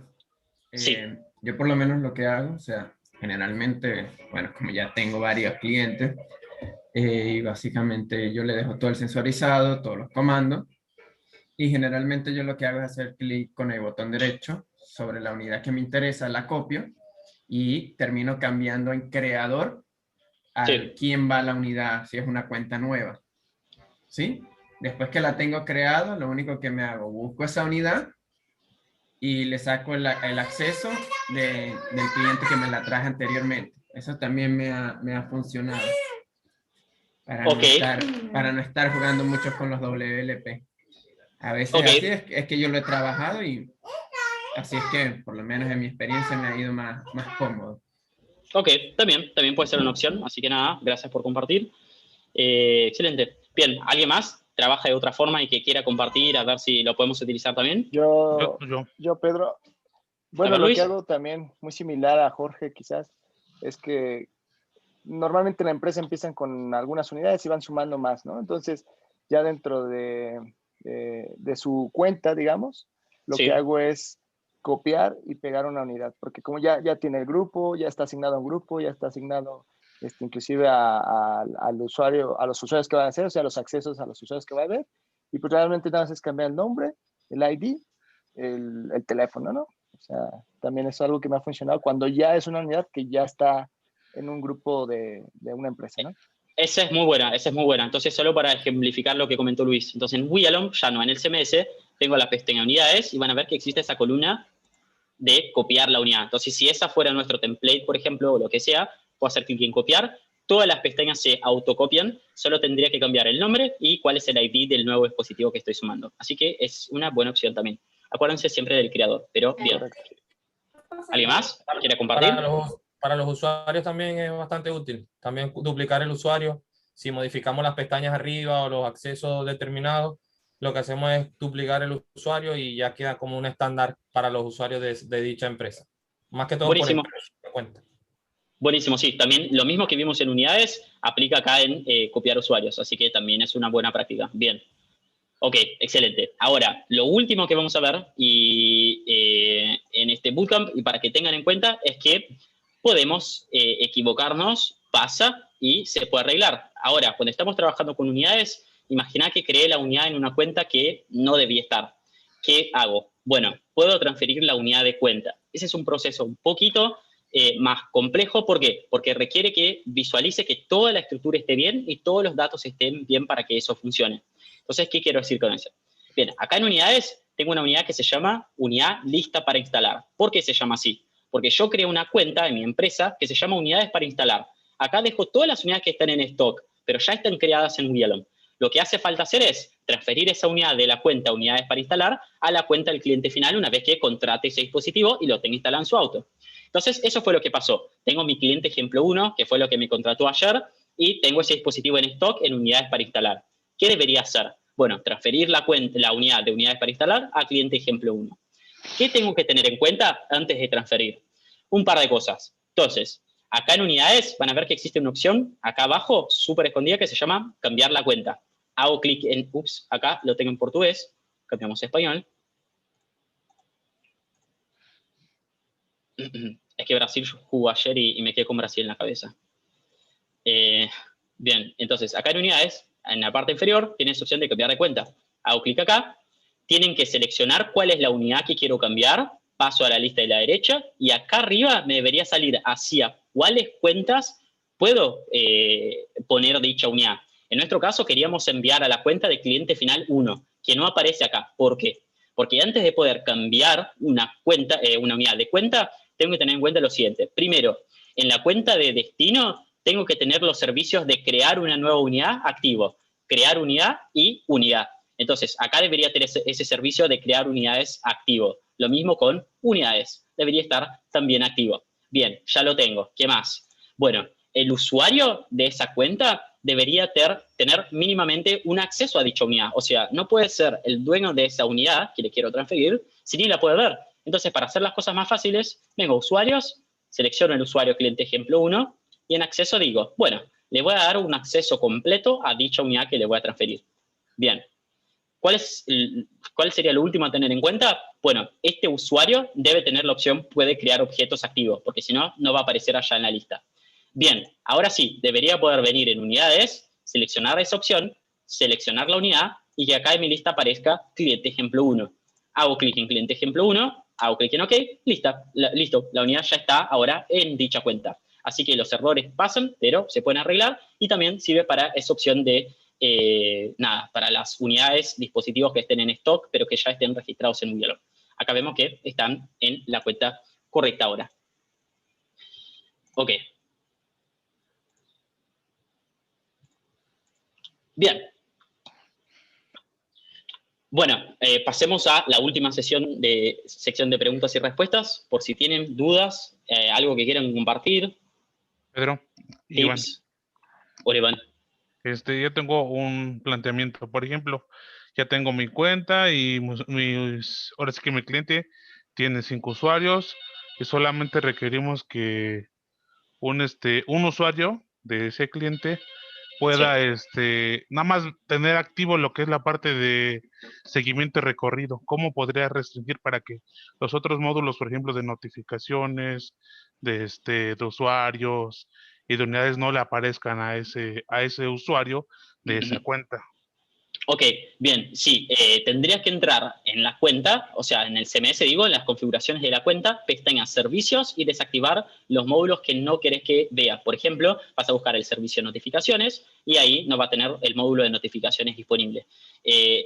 sí. Yo por lo menos lo que hago, o sea, generalmente, bueno, como ya tengo varios clientes, y básicamente yo le dejo todo el sensorizado, todos los comandos, y generalmente yo lo que hago es hacer clic con el botón derecho sobre la unidad que me interesa, la copio, y termino cambiando en creador a quién va la unidad, si es una cuenta nueva, ¿sí? Después que la tengo creado, lo único que me hago, busco esa unidad y le saco el acceso del cliente que me la traje anteriormente. Eso también me ha funcionado para no estar jugando mucho con los WLP. A veces así es que yo lo he trabajado y así es que, por lo menos en mi experiencia, me ha ido más cómodo. Ok, también puede ser una opción, así que nada, gracias por compartir. Excelente. Bien, ¿alguien más trabaja de otra forma y que quiera compartir, a ver si lo podemos utilizar también? Yo Pedro. Bueno, lo que hago también, muy similar a Jorge quizás, es que normalmente en la empresa empiezan con algunas unidades y van sumando más, ¿no? Entonces, ya dentro de su cuenta, digamos, lo que hago es copiar y pegar una unidad, porque como ya tiene el grupo, ya está asignado a un grupo, ya está asignado inclusive al usuario, a los usuarios que van a hacer, o sea, los accesos a los usuarios que va a haber, y pues realmente nada más es cambiar el nombre, el ID, el teléfono, ¿no? O sea, también es algo que me ha funcionado cuando ya es una unidad que ya está en un grupo de una empresa, ¿no? Esa es muy buena. Entonces, solo para ejemplificar lo que comentó Luis. Entonces, en WIALOM, ya no en el CMS, tengo la pestaña unidades y van a ver que existe esa columna de copiar la unidad. Entonces, si esa fuera nuestro template, por ejemplo, o lo que sea, puedo hacer clic en copiar. Todas las pestañas se autocopian. Solo tendría que cambiar el nombre y cuál es el ID del nuevo dispositivo que estoy sumando. Así que es una buena opción también. Acuérdense siempre del creador, pero bien. ¿Alguien más quiere compartir? Para los usuarios también es bastante útil. También duplicar el usuario. Si modificamos las pestañas arriba o los accesos determinados, lo que hacemos es duplicar el usuario y ya queda como un estándar para los usuarios de dicha empresa. Más que todo buenísimo. Por cuenta. Buenísimo, sí. También lo mismo que vimos en unidades, aplica acá en copiar usuarios. Así que también es una buena práctica. Bien. Ok, excelente. Ahora, lo último que vamos a ver en este bootcamp, y para que tengan en cuenta, es que podemos equivocarnos, pasa y se puede arreglar. Ahora, cuando estamos trabajando con unidades, imagina que creé la unidad en una cuenta que no debía estar. ¿Qué hago? Bueno, puedo transferir la unidad de cuenta. Ese es un proceso un poquito más complejo. ¿Por qué? Porque requiere que visualice que toda la estructura esté bien y todos los datos estén bien para que eso funcione. Entonces, ¿qué quiero decir con eso? Bien, acá en unidades tengo una unidad que se llama unidad lista para instalar. ¿Por qué se llama así? Porque yo creé una cuenta en mi empresa que se llama unidades para instalar. Acá dejo todas las unidades que están en stock, pero ya están creadas en WIALOM. Lo que hace falta hacer es transferir esa unidad de la cuenta unidades para instalar a la cuenta del cliente final una vez que contrate ese dispositivo y lo tenga instalado en su auto. Entonces, eso fue lo que pasó. Tengo mi cliente ejemplo 1, que fue lo que me contrató ayer, y tengo ese dispositivo en stock en unidades para instalar. ¿Qué debería hacer? Bueno, transferir la unidad de unidades para instalar a cliente ejemplo 1. ¿Qué tengo que tener en cuenta antes de transferir? Un par de cosas. Entonces, acá en unidades van a ver que existe una opción acá abajo, súper escondida, que se llama cambiar la cuenta. Hago clic en, acá lo tengo en portugués, cambiamos a español. Es que Brasil jugó ayer y me quedé con Brasil en la cabeza. Bien, entonces acá en unidades, en la parte inferior, tienes opción de cambiar de cuenta. Hago clic acá, tienen que seleccionar cuál es la unidad que quiero cambiar, paso a la lista de la derecha, y acá arriba me debería salir hacia cuáles cuentas puedo poner dicha unidad. En nuestro caso queríamos enviar a la cuenta de cliente final 1, que no aparece acá. ¿Por qué? Porque antes de poder cambiar una cuenta, una unidad de cuenta, tengo que tener en cuenta lo siguiente. Primero, en la cuenta de destino tengo que tener los servicios de crear una nueva unidad activo. Crear unidad y unidad. Entonces, acá debería tener ese servicio de crear unidades activo. Lo mismo con unidades. Debería estar también activo. Bien, ya lo tengo. ¿Qué más? Bueno, el usuario de esa cuenta debería tener mínimamente un acceso a dicha unidad. O sea, no puede ser el dueño de esa unidad que le quiero transferir si ni la puede ver. Entonces, para hacer las cosas más fáciles, vengo a usuarios, selecciono el usuario cliente ejemplo 1 y en acceso digo, bueno, le voy a dar un acceso completo a dicha unidad que le voy a transferir. Bien. ¿Cuál sería lo último a tener en cuenta? Bueno, este usuario debe tener la opción puede crear objetos activos, porque si no, no va a aparecer allá en la lista. Bien, ahora sí, debería poder venir en unidades, seleccionar esa opción, seleccionar la unidad y que acá en mi lista aparezca cliente ejemplo 1. Hago clic en cliente ejemplo 1, hago clic en OK, listo, la unidad ya está ahora en dicha cuenta. Así que los errores pasan, pero se pueden arreglar y también sirve para esa opción de para las unidades, dispositivos que estén en stock, pero que ya estén registrados en Wialon. Acá vemos que están en la cuenta correcta ahora. Ok. Bien. Bueno, pasemos a la última sección de preguntas y respuestas, por si tienen dudas, algo que quieran compartir. Pedro, Iván. Hola, Iván. Yo tengo un planteamiento. Por ejemplo, ya tengo mi cuenta y ahora sí que mi cliente tiene 5 usuarios y solamente requerimos que un usuario de ese cliente pueda nada más tener activo lo que es la parte de seguimiento y recorrido. ¿Cómo podría restringir para que los otros módulos, por ejemplo, de notificaciones, de usuarios y de unidades no le aparezcan a ese usuario de esa cuenta? Ok, bien, sí, tendrías que entrar en la cuenta, o sea, en el CMS, digo, en las configuraciones de la cuenta, pestaña servicios y desactivar los módulos que no querés que vea. Por ejemplo, vas a buscar el servicio de notificaciones y ahí no va a tener el módulo de notificaciones disponible.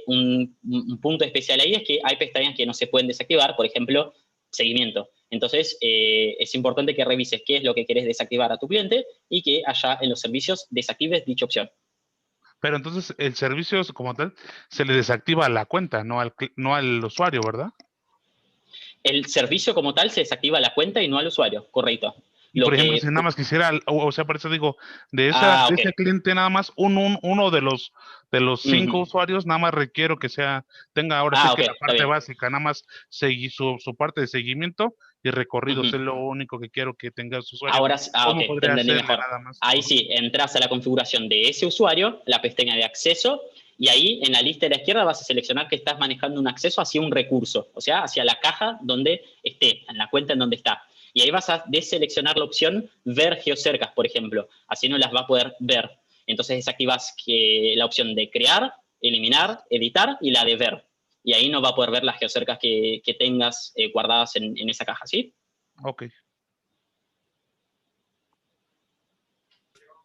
Un punto especial ahí es que hay pestañas que no se pueden desactivar, por ejemplo, seguimiento. Entonces, es importante que revises qué es lo que querés desactivar a tu cliente y que allá en los servicios desactives dicha opción. Pero entonces el servicio como tal se le desactiva a la cuenta, no al usuario, ¿verdad? El servicio como tal se desactiva a la cuenta y no al usuario, correcto. Y por ejemplo, si nada más quisiera, o sea, por eso digo, de ese cliente nada más uno de los 5 usuarios, nada más requiero que tenga ahora sí que la parte básica, nada más su parte de seguimiento y recorridos, es lo único que quiero que tenga su usuario. Ahora, ¿Cómo podría hacerle mejor. Nada más? Ahí sí, entras a la configuración de ese usuario, la pestaña de acceso, y ahí en la lista de la izquierda vas a seleccionar que estás manejando un acceso hacia un recurso, o sea, hacia la caja donde esté, en la cuenta en donde está. Y ahí vas a deseleccionar la opción ver geocercas, por ejemplo, así no las va a poder ver. Entonces desactivas la opción de crear, eliminar, editar y la de ver. Y ahí no va a poder ver las geocercas que tengas guardadas en esa caja, ¿sí? Ok.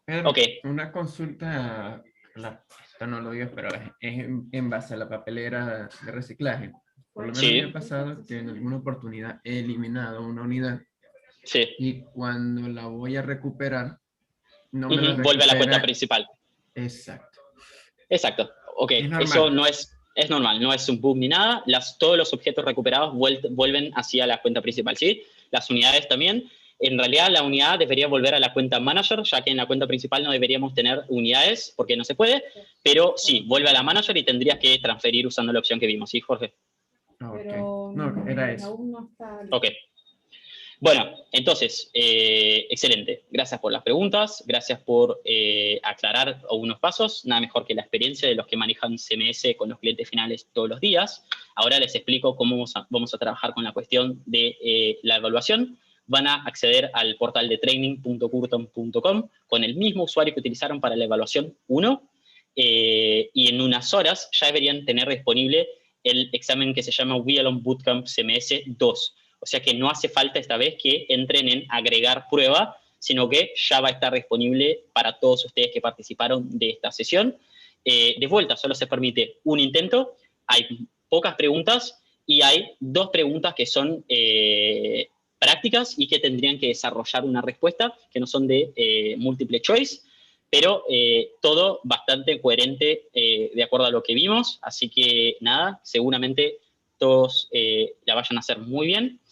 Pedro, una consulta, esto no lo digo, pero es en base a la papelera de reciclaje. Por lo menos me ha pasado que en alguna oportunidad he eliminado una unidad. Sí. Y cuando la voy a recuperar, no me la recupera. Vuelve a la cuenta principal. Exacto. Exacto. Ok, eso no es normal, no es un bug ni nada. Todos los objetos recuperados vuelven hacia la cuenta principal, ¿sí? Las unidades también. En realidad, la unidad debería volver a la cuenta manager, ya que en la cuenta principal no deberíamos tener unidades, porque no se puede. Pero sí, vuelve a la manager y tendrías que transferir usando la opción que vimos, ¿sí, Jorge? Pero no, era eso. Aún no está. Ok. Bueno, entonces, excelente. Gracias por las preguntas, gracias por aclarar algunos pasos. Nada mejor que la experiencia de los que manejan CMS con los clientes finales todos los días. Ahora les explico cómo vamos a trabajar con la cuestión de la evaluación. Van a acceder al portal de training.curton.com con el mismo usuario que utilizaron para la evaluación 1 y en unas horas ya deberían tener disponible el examen que se llama Wialon Bootcamp CMS 2. O sea que no hace falta esta vez que entren en agregar prueba sino que ya va a estar disponible para todos ustedes que participaron de esta sesión. De vuelta, solo se permite un intento, hay pocas preguntas y hay 2 preguntas que son prácticas y que tendrían que desarrollar una respuesta, que no son de múltiple choice, pero todo bastante coherente de acuerdo a lo que vimos, así que nada, seguramente todos la vayan a hacer muy bien.